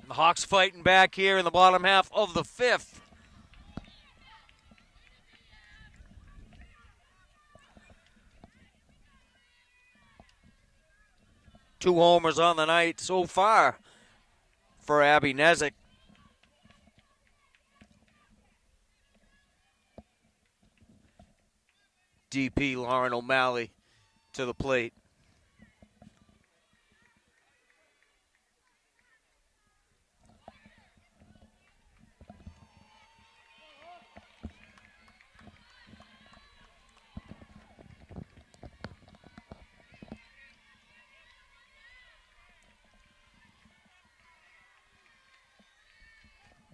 The Hawks fighting back here in the bottom half of the fifth. Two homers on the night so far for Abby Nezik. DP Lauren O'Malley to the plate.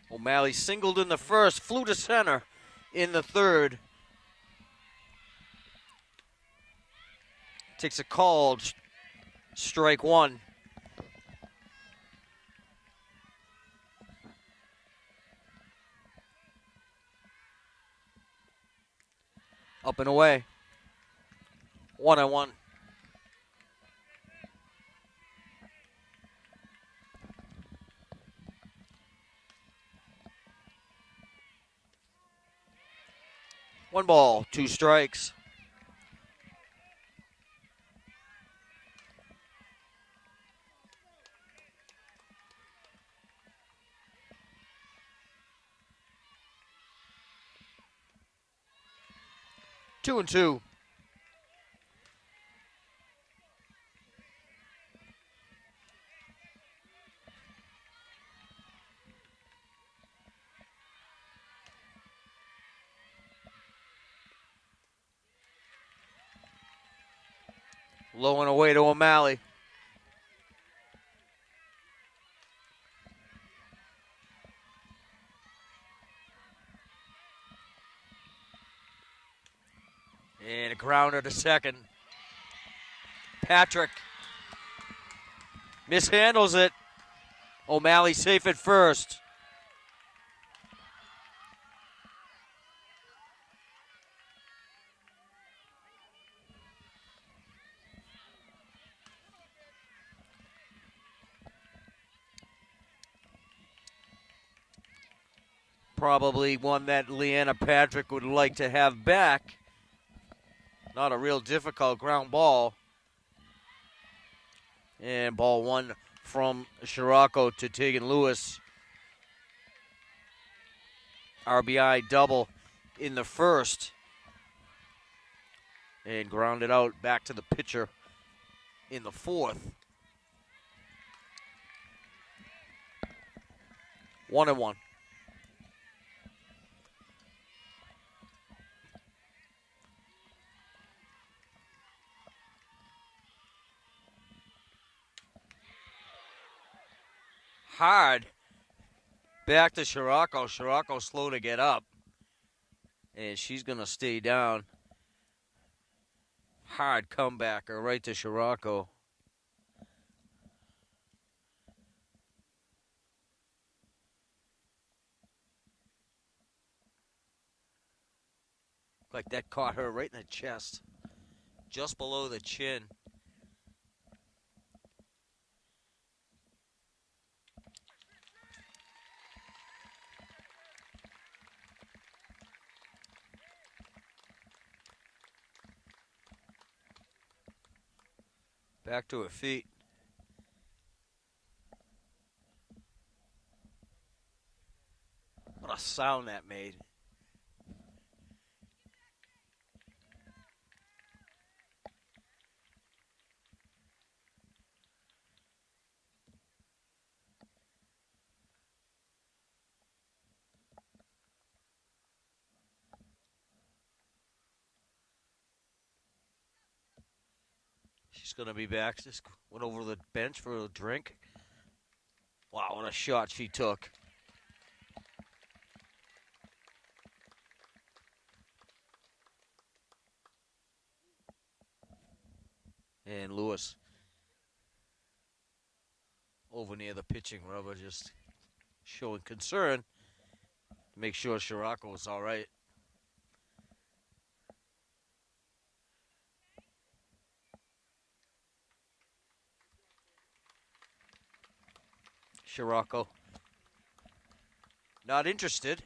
O'Malley singled in the first, flew to center in the third. Takes a called strike one. Up and away. 1-1. One ball, 2 strikes. 2-2. Low and away to O'Malley. And a grounder to second. Patrick mishandles it. O'Malley safe at first. Probably one that Leanna Patrick would like to have back. Not a real difficult ground ball. And ball one from Scirocco to Tegan Lewis. RBI double in the first. And grounded out back to the pitcher in the fourth. 1-1. Hard. Back to Scirocco. Scirocco slow to get up. And she's going to stay down. Hard comebacker right to Scirocco. Like that caught her right in the chest. Just below the chin. Back to her feet. What a sound that made. She's going to be back. Just went over to the bench for a drink. Wow, what a shot she took. And Lewis over near the pitching rubber, just showing concern to make sure Scirocco is all right. Scirocco not interested.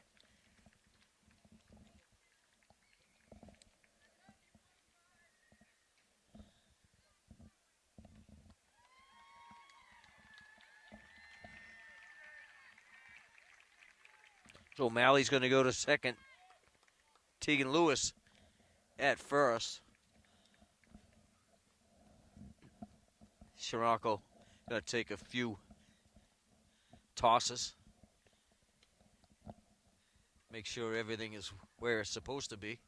So O'Malley's going to go to second. Tegan Lewis at first. Scirocco going to take a few tosses. Make sure everything is where it's supposed to be.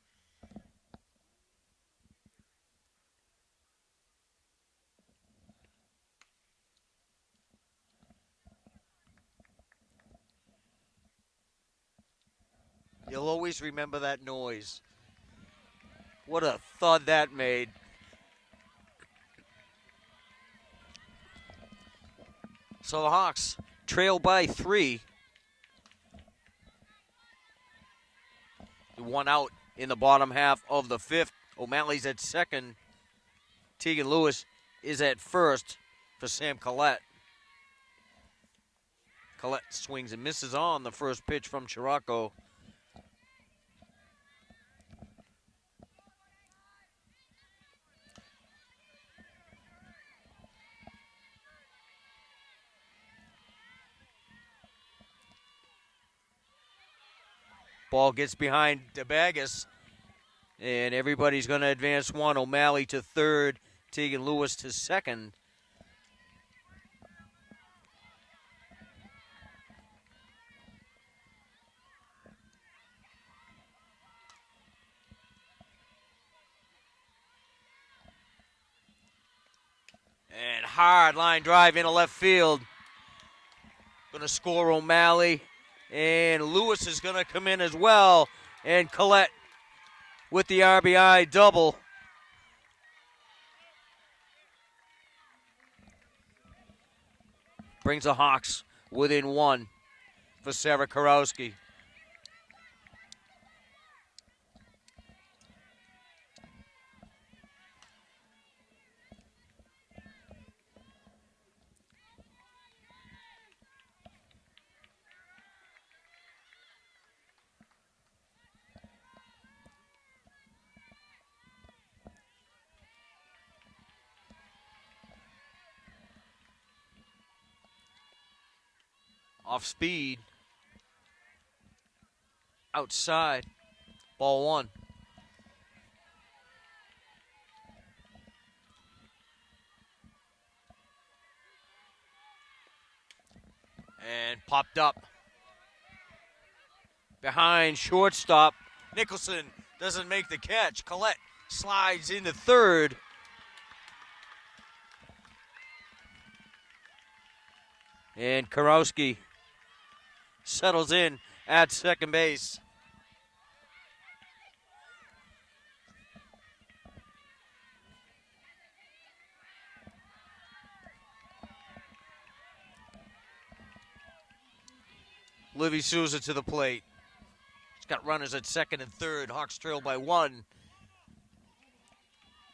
You'll always remember that noise. What a thud that made. So the Hawks trail by 3. 1 out in the bottom half of the 5th. O'Malley's at second. Tegan Lewis is at first for Sam Collette. Collette swings and misses on the first pitch from Scirocco. Ball gets behind DeBagus, And everybody's going to advance one. O'Malley to third, Tegan Lewis to second. And hard line drive into left field. Going to score O'Malley. And Lewis is going to come in as well. And Collette with the RBI double. Brings the Hawks within one for Sarah Karowski. Off speed. Outside. Ball one. And popped up. Behind shortstop. Nicholson doesn't make the catch. Collette slides into third. And Karowski settles in at second base. Livy Souza to the plate. He's got runners at second and third. Hawks trail by one.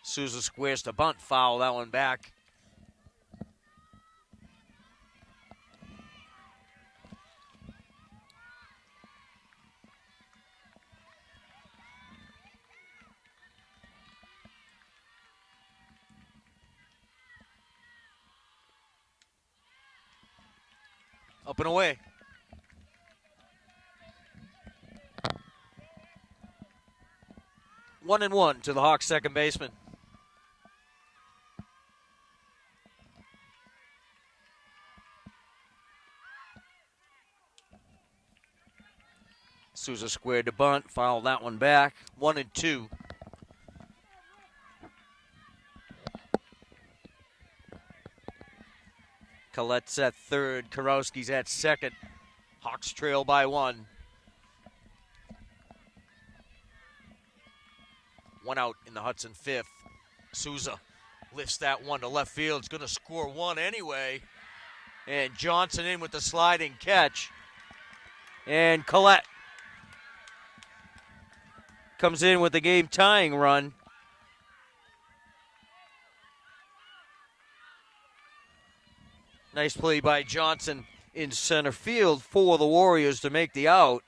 Souza squares to bunt, foul that one back. Up and away. One and one to the Hawks second baseman. Souza squared to bunt, fouled that one back. 1-2. Collette's at third. Karowski's at second. Hawks trail by one. One out in the Hudson fifth. Souza lifts that one to left field. It's going to score one anyway. And Johnson in with the sliding catch. And Collette comes in with the game-tying run. Nice play by Johnson in center field for the Warriors to make the out.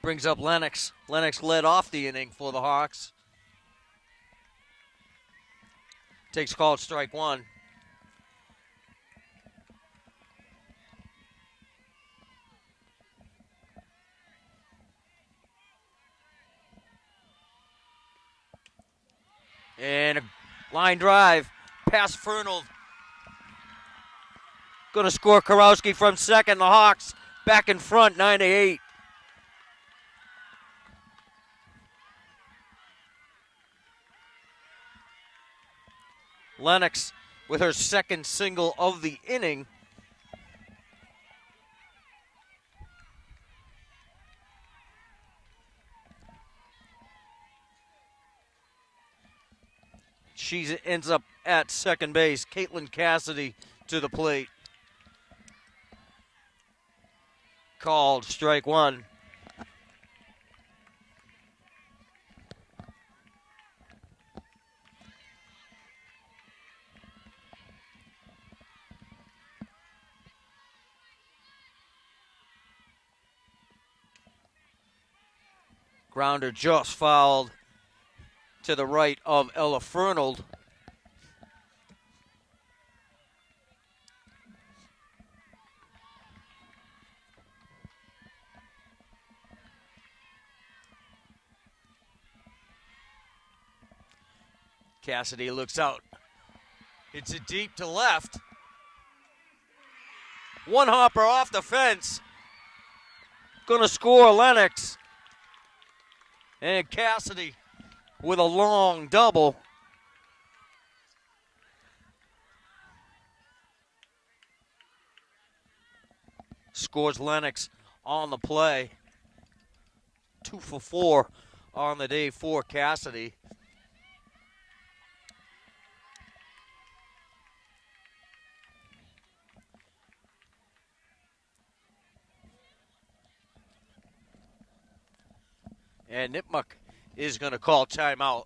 Brings up Lennox. Lennox led off the inning for the Hawks. Takes called strike one. And a line drive past Fernald. Going to score Karowski from second. The Hawks back in front, 9-8. Lennox with her second single of the inning. She ends up at second base. Caitlin Cassidy to the plate. Called strike one. Grounder just fouled to the right of Ella Fernald. Cassidy looks out. Hits it deep to left. One hopper off the fence. Gonna score Lennox. And Cassidy with a long double. Scores Lennox on the play. 2 for 4 on the day for Cassidy. And Nipmuc is going to call timeout.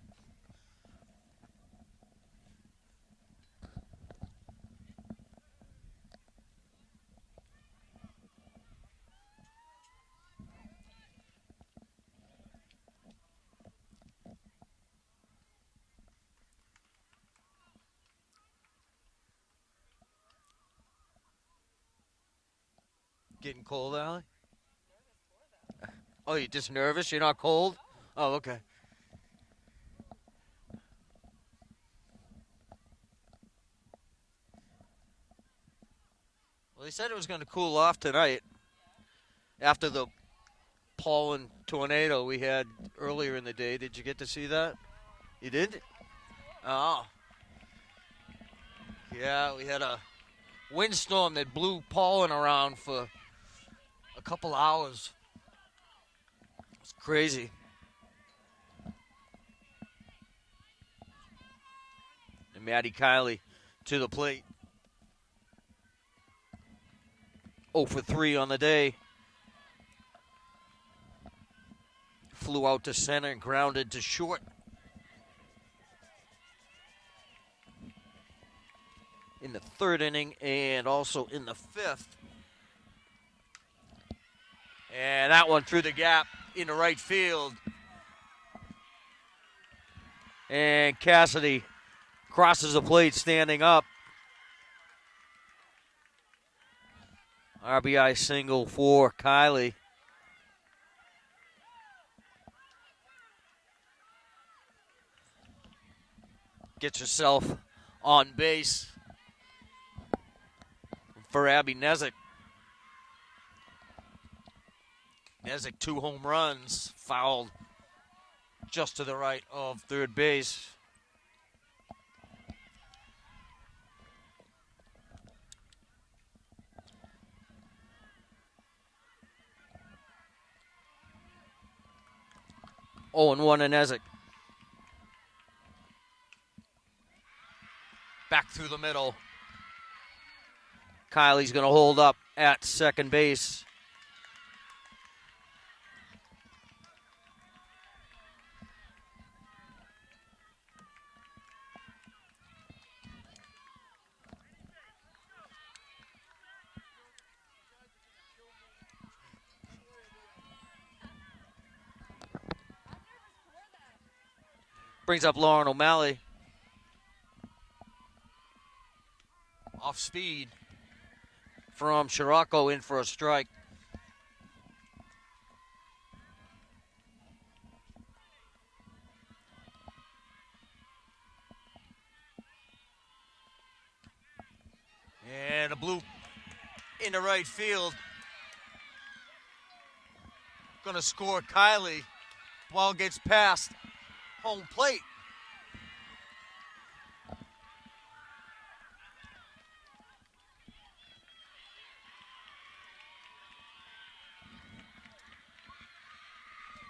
Getting cold, Allie? Oh, you're just nervous? You're not cold? Oh, okay. Well, they said it was going to cool off tonight after the pollen tornado we had earlier in the day. Did you get to see that? You did? Oh. Yeah, we had a windstorm that blew pollen around for a couple hours. It's crazy. And Maddie Kiley to the plate. 0 for 3 on the day. Flew out to center and grounded to short. In the third inning and also in the fifth. And that one through the gap into right field. And Cassidy crosses the plate standing up. RBI single for Kiley. Gets herself on base for Abby Nezik. Nezik 2 home runs, fouled just to the right of third base. Oh, and 1 to Nezik. Back through the middle. Kiley's going to hold up at second base. Brings up Lauren O'Malley. Off speed from Scirocco in for a strike. And a blue into right field. Gonna score Kiley. Ball gets past home plate.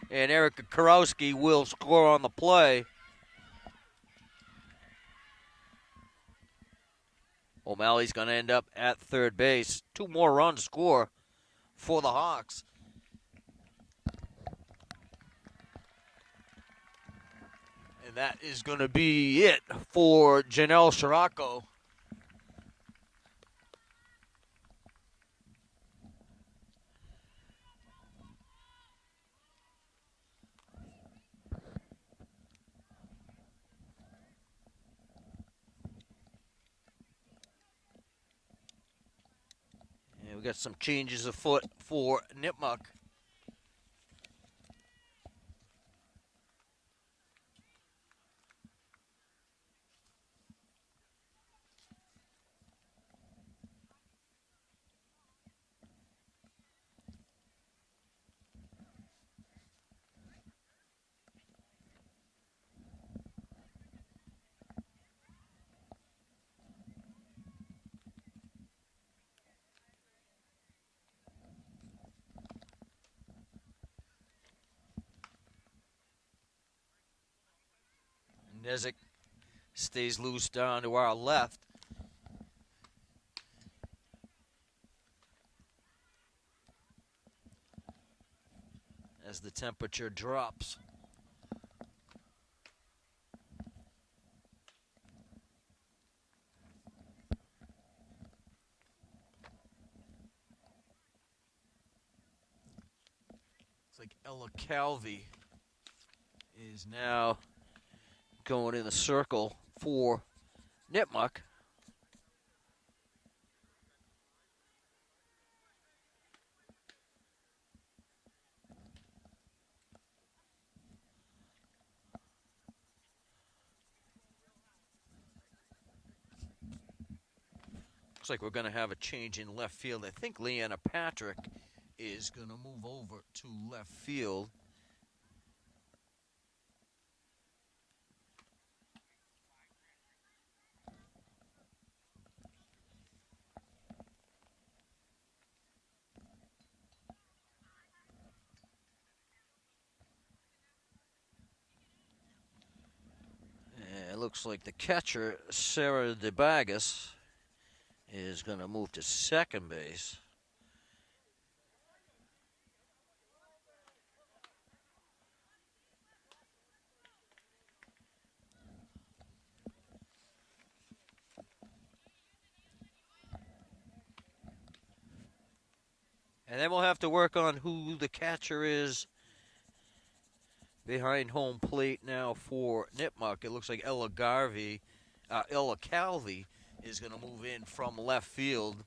And Erica Kurowski will score on the play. O'Malley's going to end up at third base. 2 more runs score for the Hawks. And that is going to be it for Janelle Scirocco. We got some changes afoot for Nipmuc. Nezik stays loose down to our left. As the temperature drops. Looks like Ella Calvi is now going in the circle for Nipmuc. Looks like we're going to have a change in left field. I think Leanna Patrick is going to move over to left field. And it looks like the catcher, Sarah DeBagas, is going to move to second base. And then we'll have to work on who the catcher is behind home plate now for Nipmuc. It looks like Ella Calvi is going to move in from left field.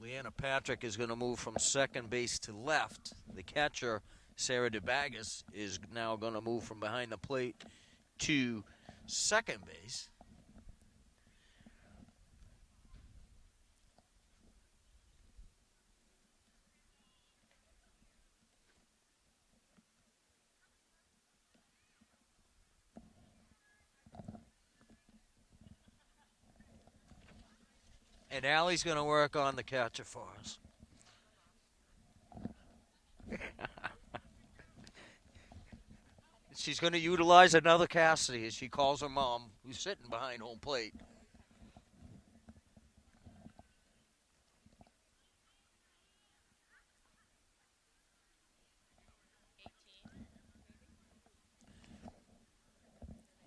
Leanna Patrick is going to move from second base to left. The catcher, Sarah DeBagas, is now going to move from behind the plate to second base. And Allie's going to work on the catcher for us. She's going to utilize another Cassidy, as she calls her mom, who's sitting behind home plate.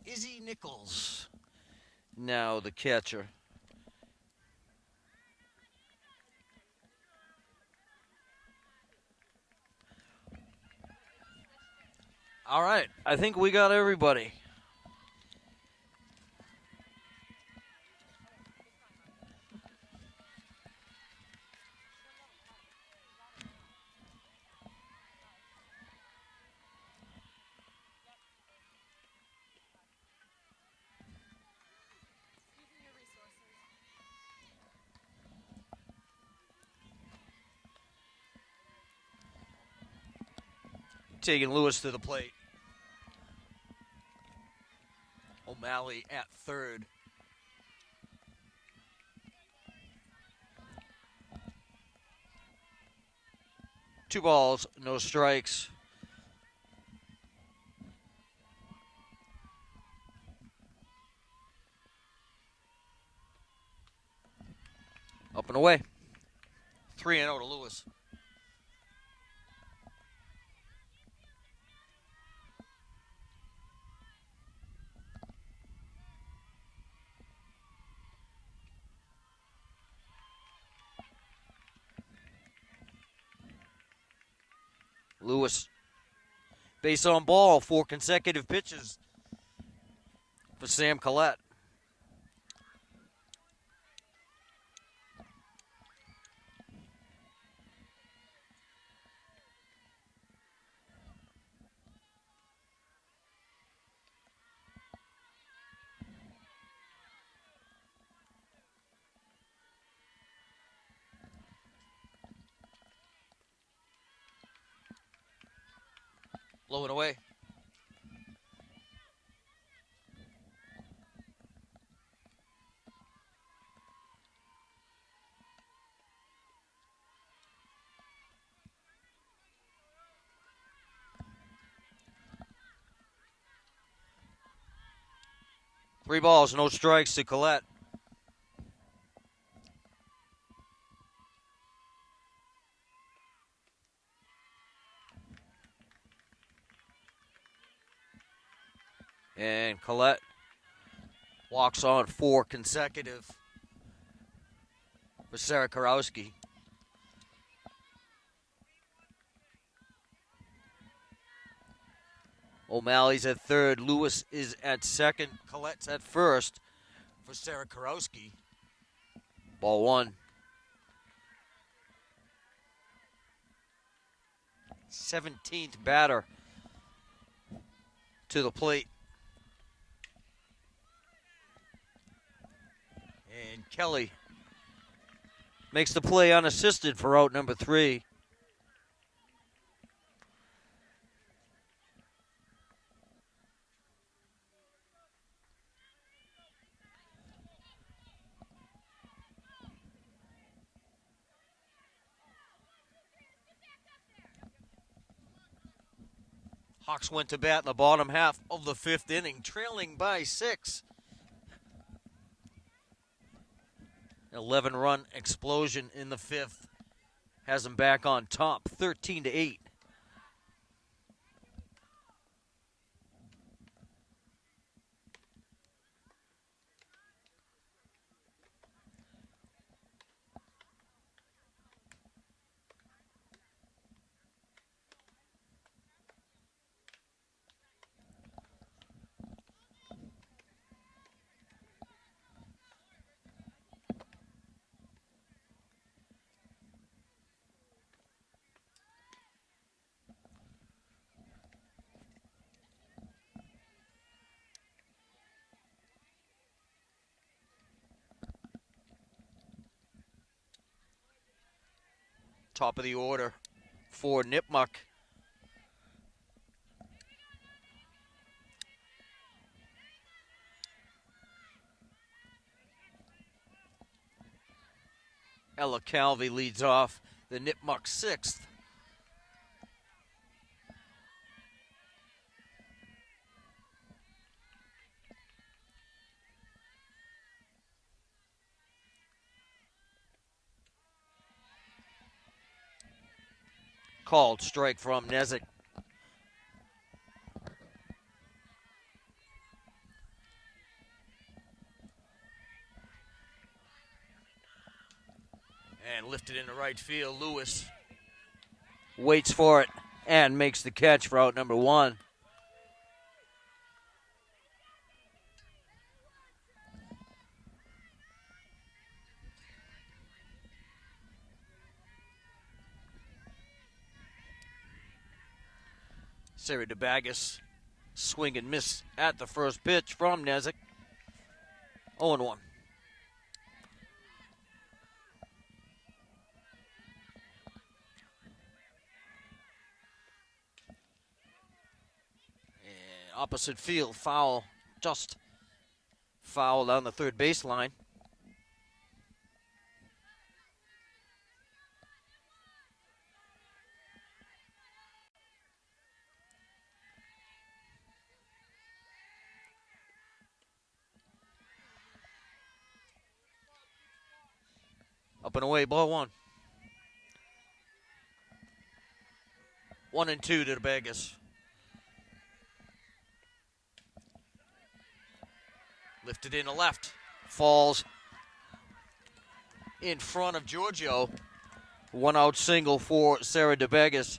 Izzy Nichols, now the catcher. All right, I think we got everybody. Taking Lewis to the plate. O'Malley at third. Two balls, no strikes. Up and away. 3-0 to Lewis. Lewis, base on ball, 4 consecutive pitches for Sam Collette. Blow it away. 3 balls, no strikes to Collette. And Collette walks on 4 consecutive for Sarah Karowski. O'Malley's at third. Lewis is at second. Collette's at first for Sarah Karowski. Ball 1. 17th batter to the plate. And Kelly makes the play unassisted for out number 3. Hawks went to bat in the bottom half of the 5th inning, trailing by 6. 11-run explosion in the 5th has them back on top, 13-8. Top of the order for Nipmuc. Ella Calvi leads off the Nipmuc 6th. Called strike from Nezik. And lifted into right field. Lewis waits for it and makes the catch for out number 1. Sarah DeBaggis swing and miss at the first pitch from Nezik. 0-1. Opposite field, foul, just foul down the third baseline. Up and away, ball 1. 1-2 to DeBaggis. Lifted in the left, falls in front of Giorgio. 1-out single for Sarah DeBaggis.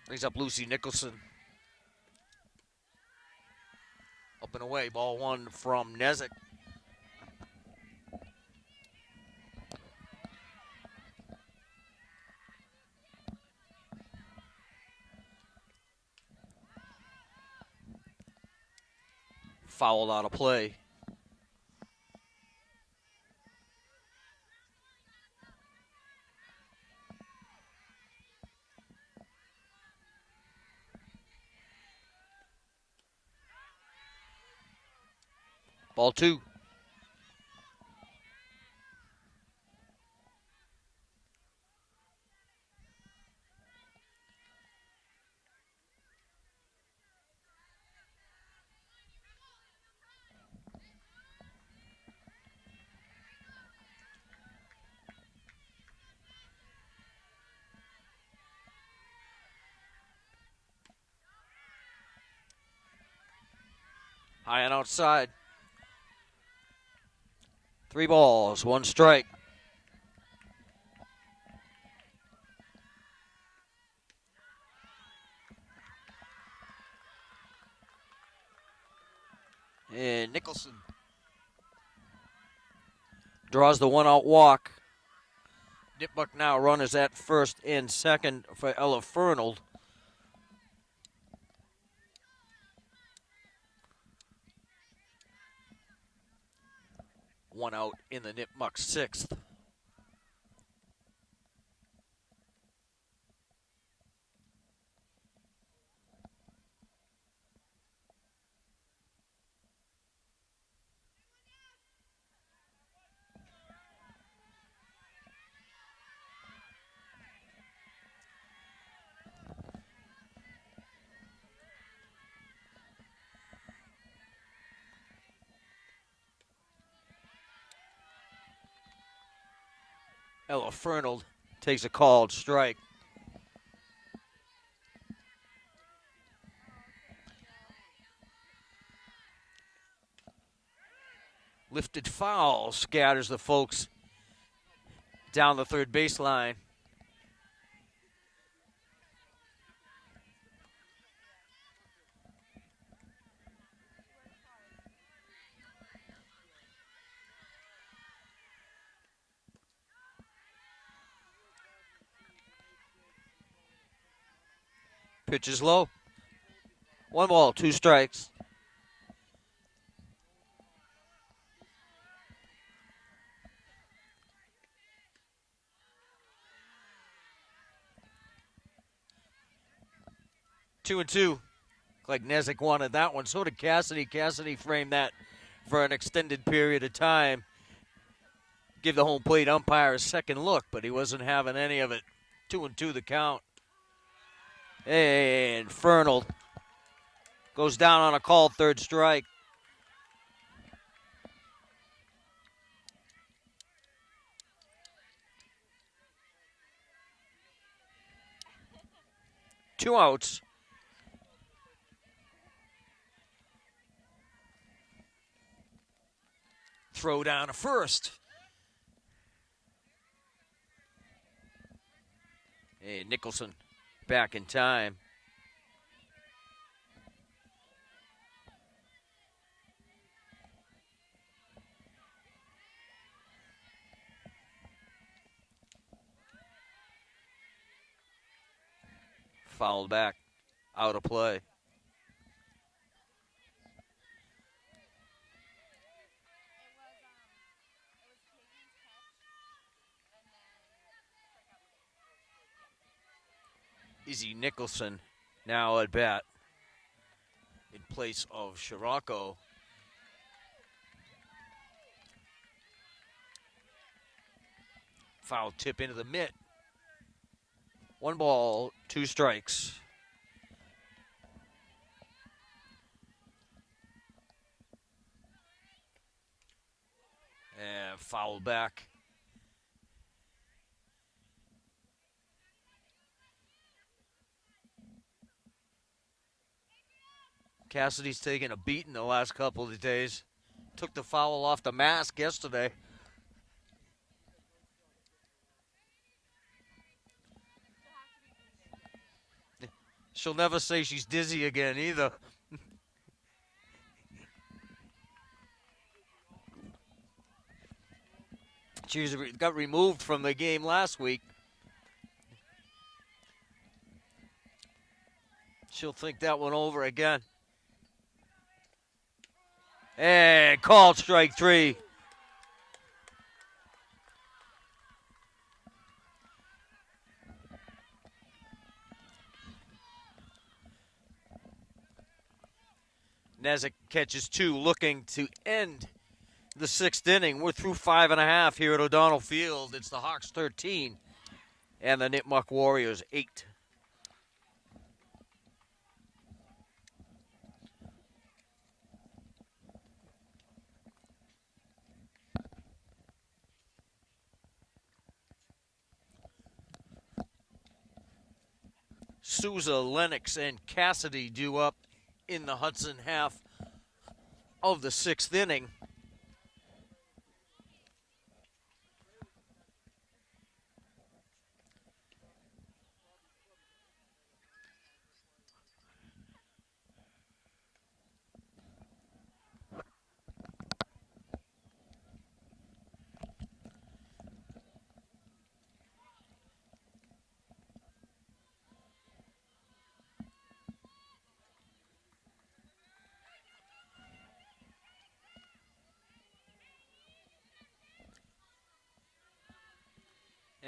Brings up Lucy Nicholson. Up and away, ball 1 from Nezik. Fouled out of play. Ball 2. High and outside. 3 balls, 1 strike. And Nicholson draws the 1-out walk. Nipmuc now runners at first and second for Ella Fernald. One out in the Nipmuc 6th. Ella Fernald takes a called strike. Lifted foul scatters the folks down the third baseline. Pitch is low. 1 ball, 2 strikes. Two and two. Like Nezik wanted that one. So did Cassidy. Cassidy framed that for an extended period of time. Give the home plate umpire a second look, but he wasn't having any of it. 2 and 2 the count. And Fernald goes down on a called third strike. Two outs. Throw down to first. And Nicholson back in time. Fouled back, out of play. Izzy Nicholson now at bat in place of Scirocco. Foul tip into the mitt. 1 ball, 2 strikes. And foul back. Cassidy's taken a beating the last couple of days. Took the foul off the mask yesterday. She'll never say she's dizzy again either. She got removed from the game last week. She'll think that one over again. And called strike 3. Nezik catches 2, looking to end the 6th inning. We're through 5.5 here at O'Donnell Field. It's the Hawks 13 and the Nipmuc Warriors 8. Souza, Lennox, and Cassidy due up in the Hudson half of the 6th inning.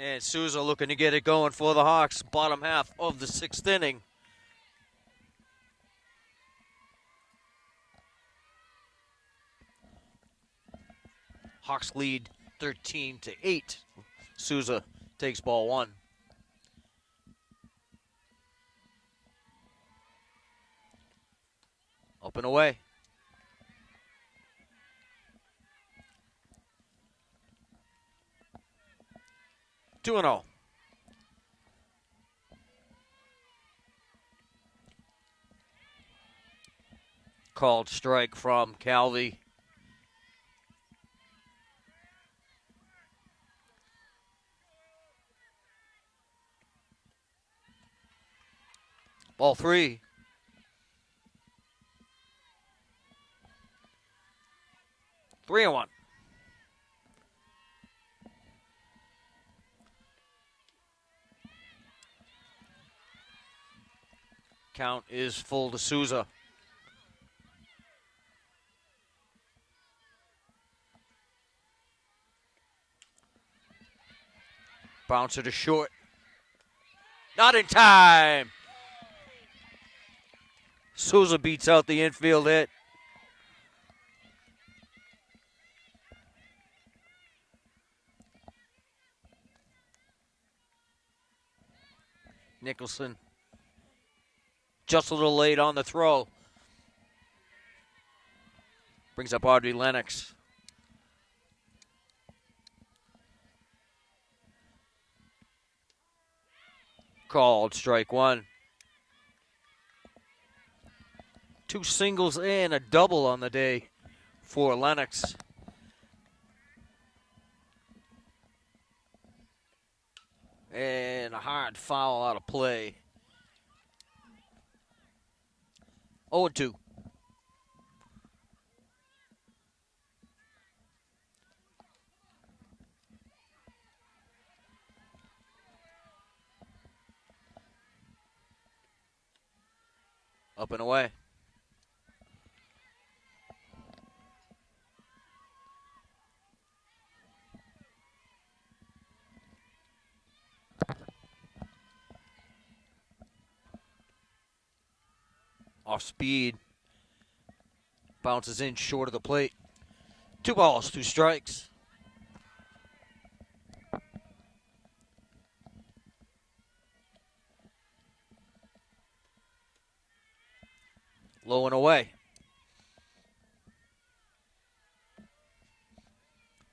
And Souza looking to get it going for the Hawks, bottom half of the 6th inning. Hawks lead 13-8. Souza takes ball 1. Up and away. 2-0. Called strike from Calvi. Ball 3. 3-1. Count is full to Souza. Bouncer to short. Not in time. Souza beats out the infield hit. Nicholson just a little late on the throw. Brings up Audrey Lennox. Called strike 1. 2 singles and a double on the day for Lennox. And a hard foul out of play. 0-2. Up and away. Off speed. Bounces in short of the plate. 2 balls, 2 strikes. Low and away.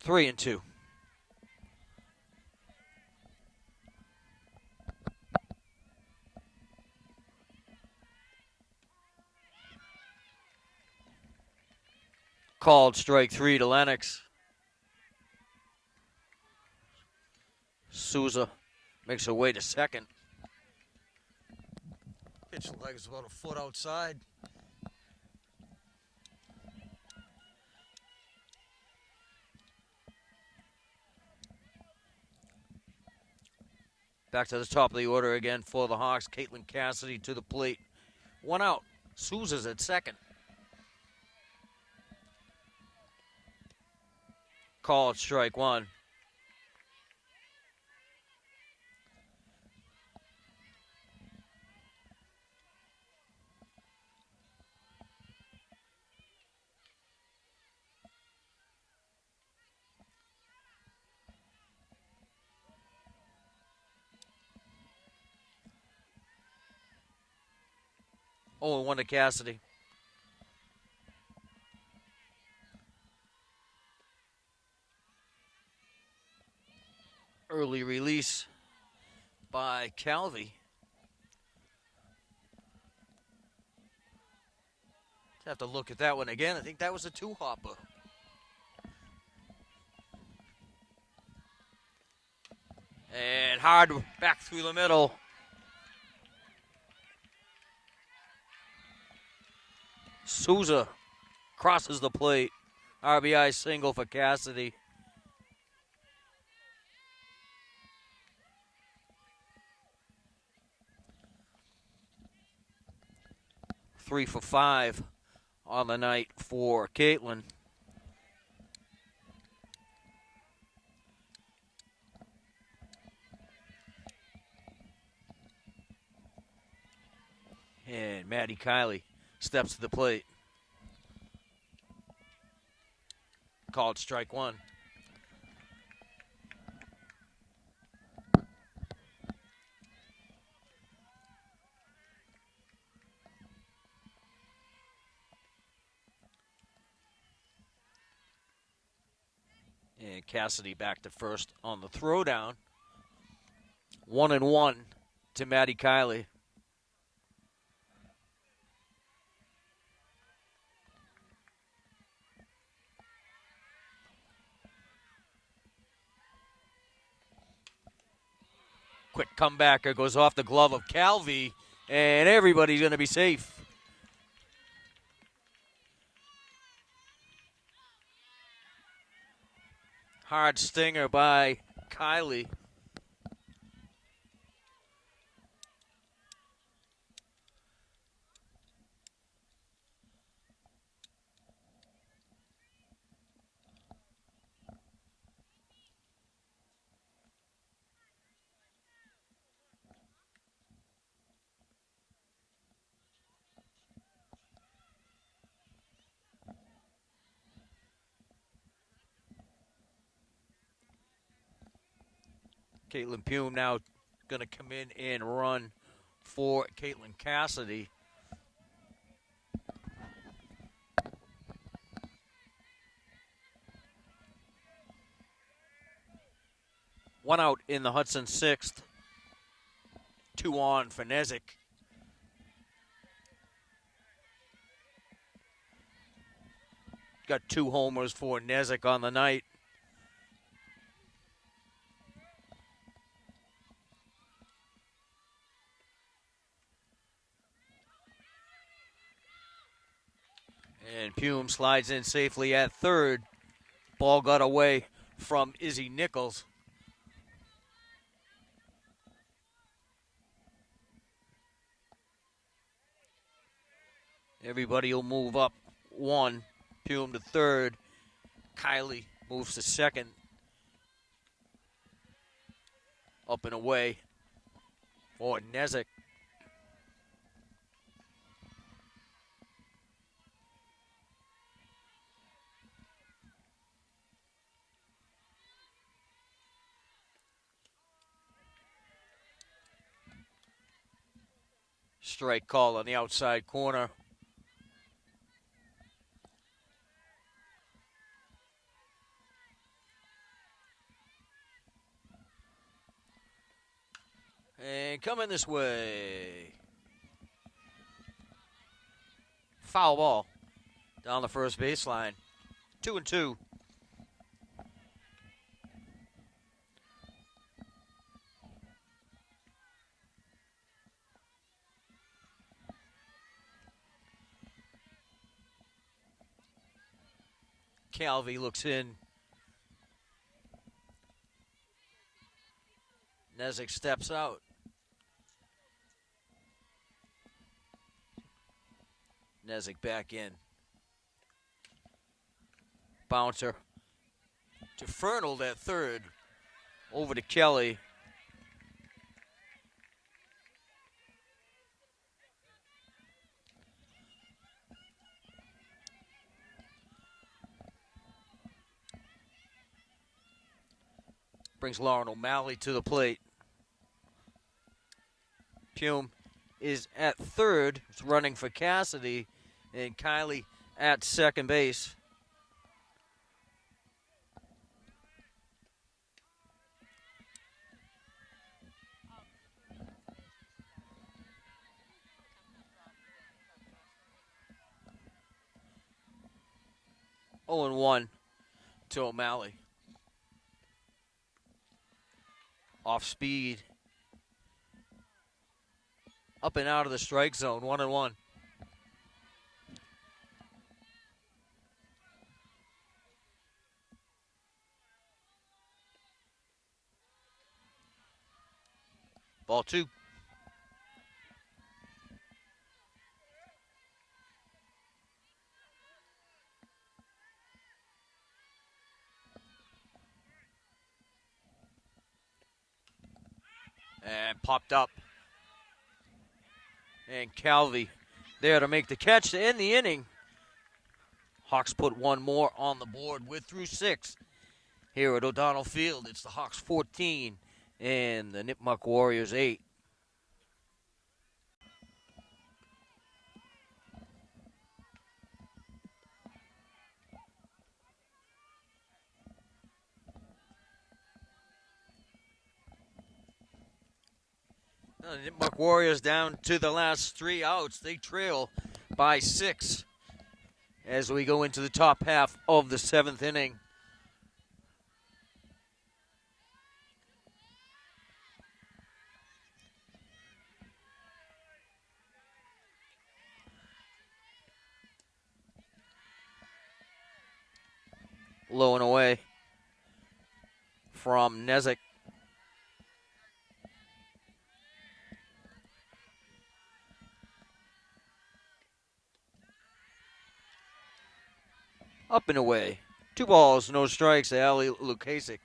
3-2. Called strike 3 to Lennox. Souza makes her way to second. Pitch leg is about a foot outside. Back to the top of the order again for the Hawks. Caitlin Cassidy to the plate. 1 out. Souza's at second. Called strike 1. Oh, 1 to Cassidy. Early release by Calvi. Have to look at that one again. I think that was a two-hopper. And hard back through the middle. Souza crosses the plate. RBI single for Cassidy. Three for five on the night for Caitlin. And Maddie Kiley steps to the plate. Called strike one. And Cassidy back to first on the throwdown. 1-1 to Maddie Kiley. Quick comebacker goes off the glove of Calvi, and everybody's going to be safe. Hard stinger by Kiley. Caitlin Pume now going to come in and run for Caitlin Cassidy. One out in the Hudson sixth. 2 on for Nezik. Got 2 homers for Nezik on the night. And Pume slides in safely at third. Ball got away from Izzy Nichols. Everybody will move up one. Pume to third. Kiley moves to second. Up and away for Nezik. Strike call on the outside corner. And coming this way. Foul ball down the first baseline. 2-2. Calvi looks in. Nezik steps out. Nezik back in. Bouncer to Fernald at third. Over to Kelly. Brings Lauren O'Malley to the plate. Pume is at third. It's running for Cassidy. And Kiley at second base. 0-1 to O'Malley. Off speed. Up and out of the strike zone, 1-1. Ball 2. And popped up. And Calvi there to make the catch to end the inning. Hawks put one more on the board. We're through 6 here at O'Donnell Field. It's the Hawks 14 and the Nipmuc Warriors 8. The Nipmuc Warriors down to the last 3 outs. They trail by 6 as we go into the top half of the 7th inning. Low and away from Nezik. Up and away. 2 balls, no strikes to Ali Lukasic.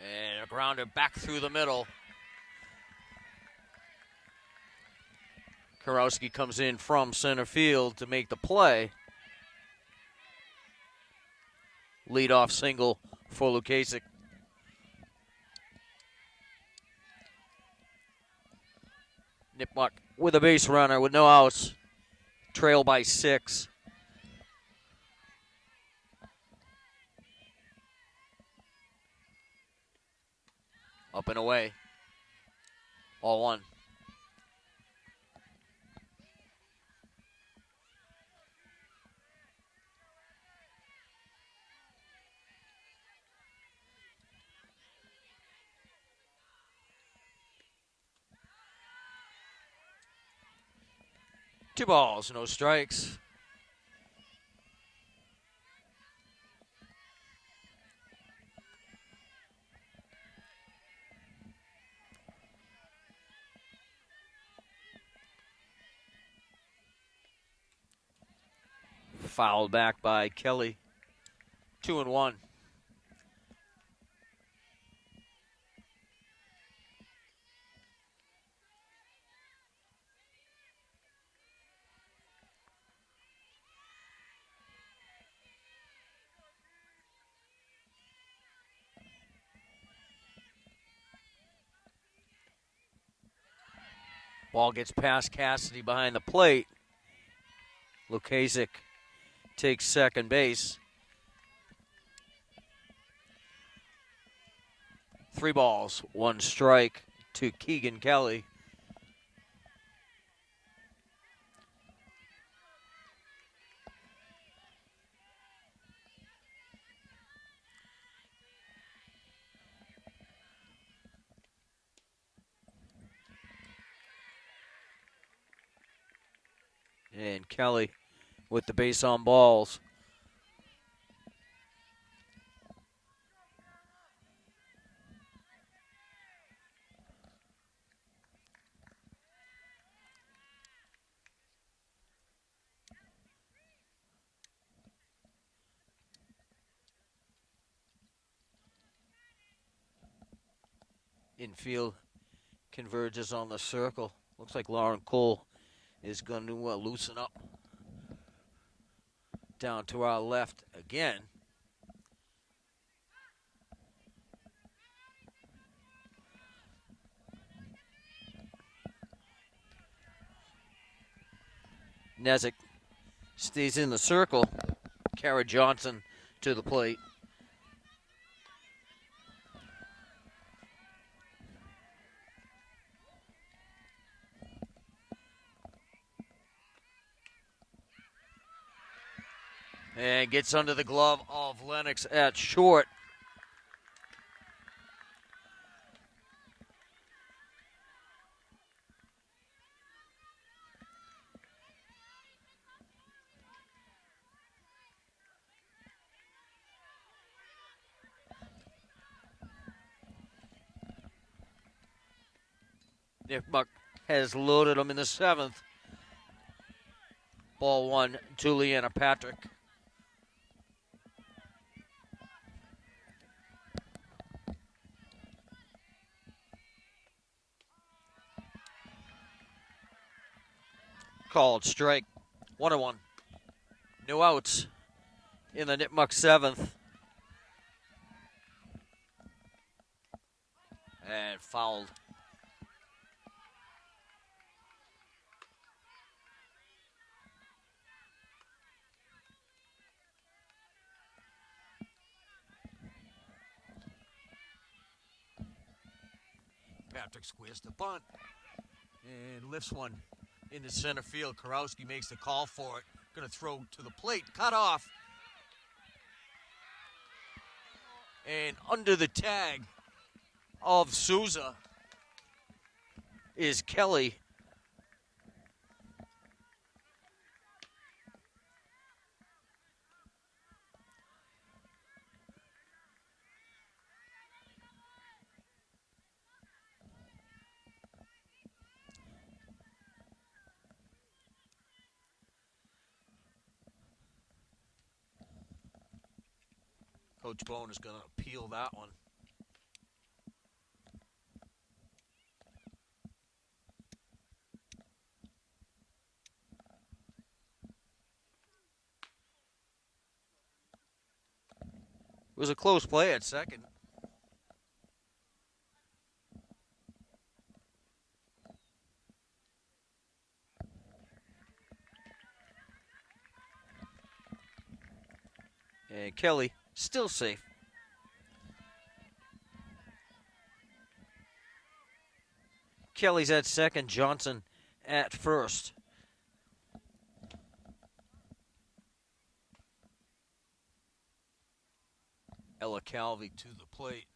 And a grounder back through the middle. Karowski comes in from center field to make the play. Leadoff single for Lukasic. Nipmuc with a base runner with no outs. Trail by 6. Up and away. All 1. Two balls, no strikes. Fouled back by Kelly. 2-1. Ball gets past Cassidy behind the plate. Lukasic takes second base. 3 balls, 1 strike to Keegan Kelly. And Kelly with the base on balls. Infield converges on the circle. Looks like Lauren Cole is going to loosen up. Down to our left again. Nezik stays in the circle. Kara Johnson to the plate. And gets under the glove of Lennox at short. Nipmuc has loaded them in the 7th. Ball 1, Juliana Patrick. Called strike. 1-1. No outs in the Nipmuc 7th. And fouled. Patrick squares the bunt and lifts one into center field. Karowski makes the call for it. Going to throw to the plate. Cut off. And under the tag of Souza is Kelly. Coach Bone is going to appeal that one. It was a close play at second. And Kelly still safe. Kelly's at second, Johnson at first. Ella Calvi to the plate.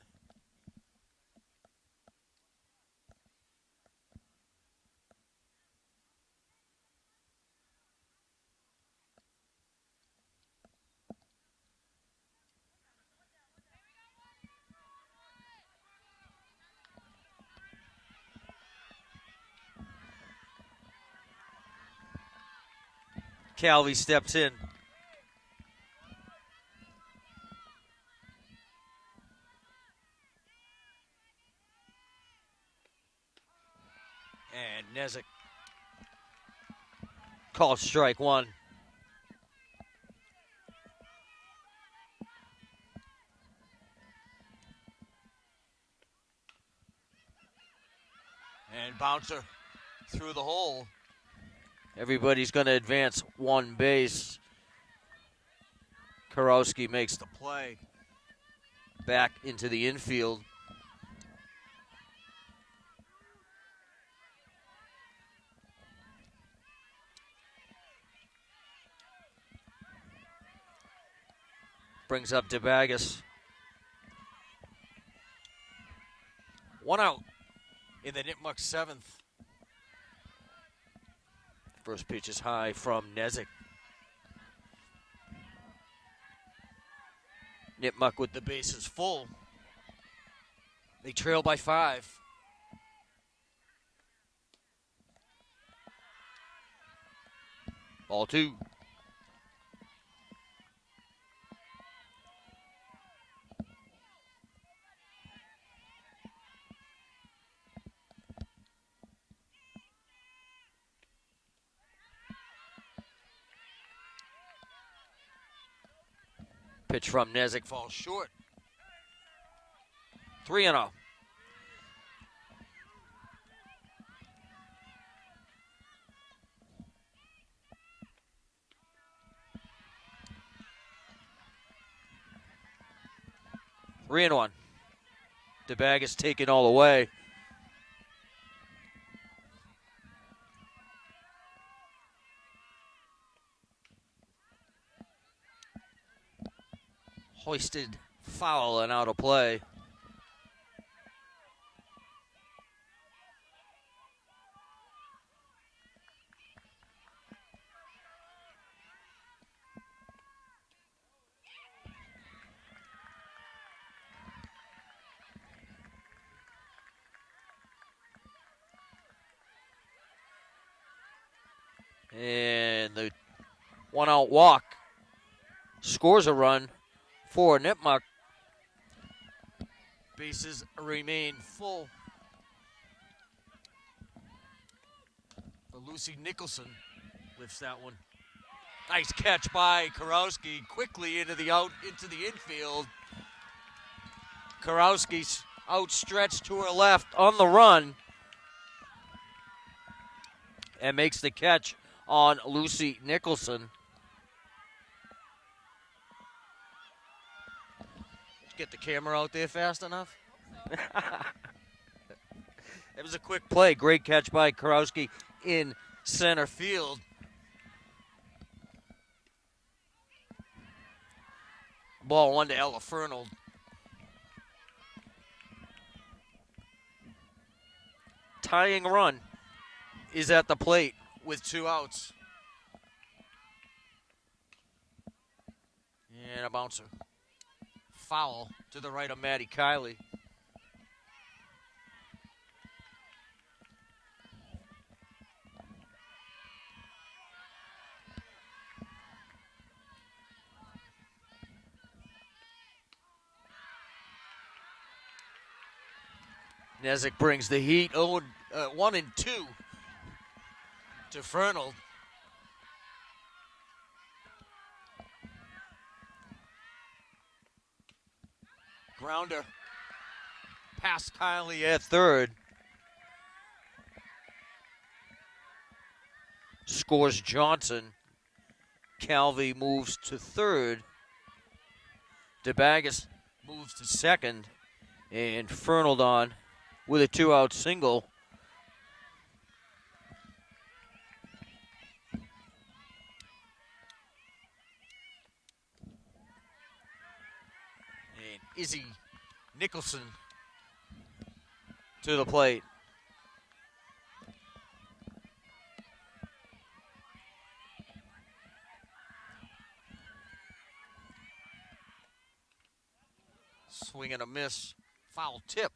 Calvi steps in. And Nezik calls strike one. And bouncer through the hole. Everybody's going to advance one base. Karowski makes the play. Back into the infield. Brings up DeBagus. One out in the Nipmuc 7th. First pitch is high from Nezik. Nipmuc with the bases full. They trail by 5. Ball 2. Pitch from Nezik falls short. 3-0. Three and one. The bag is taken all away. Hoisted foul and out of play. And the one-out walk scores a run for Nipmuc. Bases remain full. But Lucy Nicholson lifts that one. Nice catch by Karowski, quickly into the infield. Karowski's outstretched to her left on the run and makes the catch on Lucy Nicholson. Get the camera out there fast enough? It was a quick play. Great catch by Karowski in center field. Ball one to Ella Fernald. Tying run is at the plate with 2 outs. And a bouncer. Foul to the right of Maddie Kiley. Nezik brings the heat. 1-2 to Fernald. Grounder past Kiley at third. Scores Johnson. Calvi moves to third. DeBagus moves to second. And Fernald on with a 2-out single. Izzy Nicholson to the plate. Swing and a miss. Foul tip.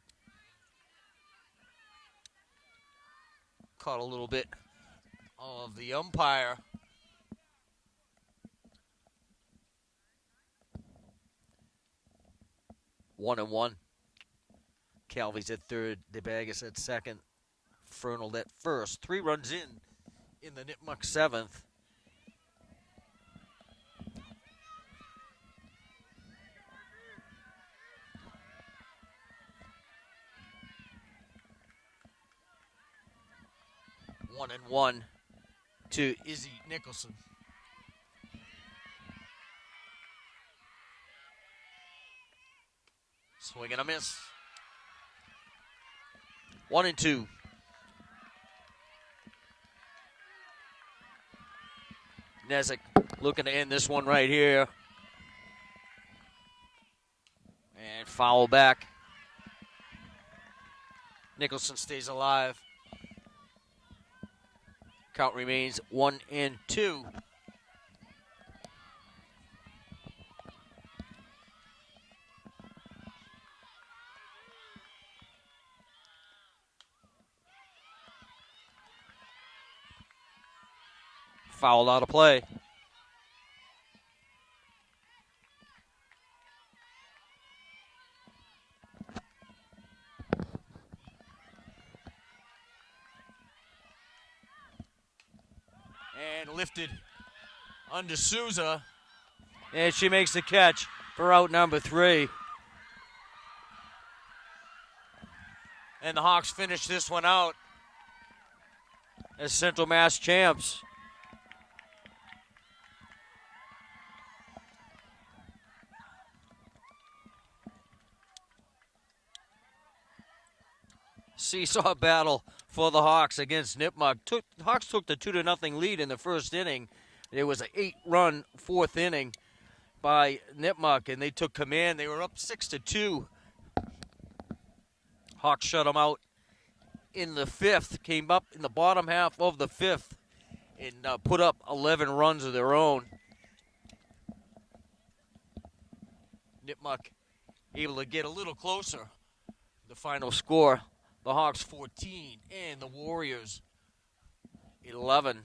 Caught a little bit of the umpire. One and one. Calvi's at third. DeBagus at second. Fernald at first. 3 runs in the Nipmuc 7th. One and one to Izzy Nicholson. Swing and a miss. 1-2. Nezik looking to end this one right here. And foul back. Nicholson stays alive. Count remains 1-2. Foul out of play. And lifted under Souza. And she makes the catch for out number 3. And the Hawks finish this one out as Central Mass champs. Seesaw battle for the Hawks against Nipmuc. The Hawks took the 2-0 lead in the first inning. It was an 8-run fourth inning. by Nipmuc, and they took command. They were up 6-2. Hawks shut them out in the fifth, came up in the bottom half of the fifth, and put up 11 runs of their own. Nipmuc able to get a little closer. The final score, the Hawks 14 and the Warriors 11.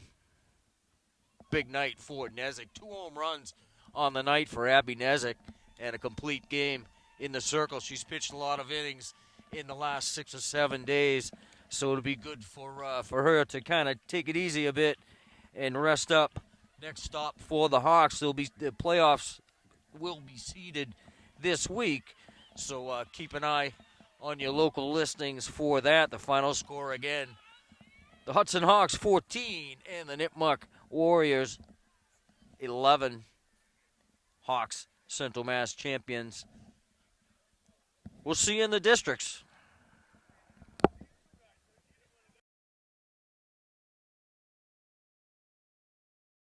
Big night for Nezick. 2 home runs on the night for Abby Nezick and a complete game in the circle. She's pitched a lot of innings in the last 6 or 7 days, so it'll be good for her to kind of take it easy a bit and rest up. Next stop for the Hawks, the playoffs will be seeded this week, so keep an eye on your local listings for that. The final score again, the Hudson Hawks 14 and the Nipmuc Warriors 11. Hawks, Central Mass champions. We'll see you in the districts.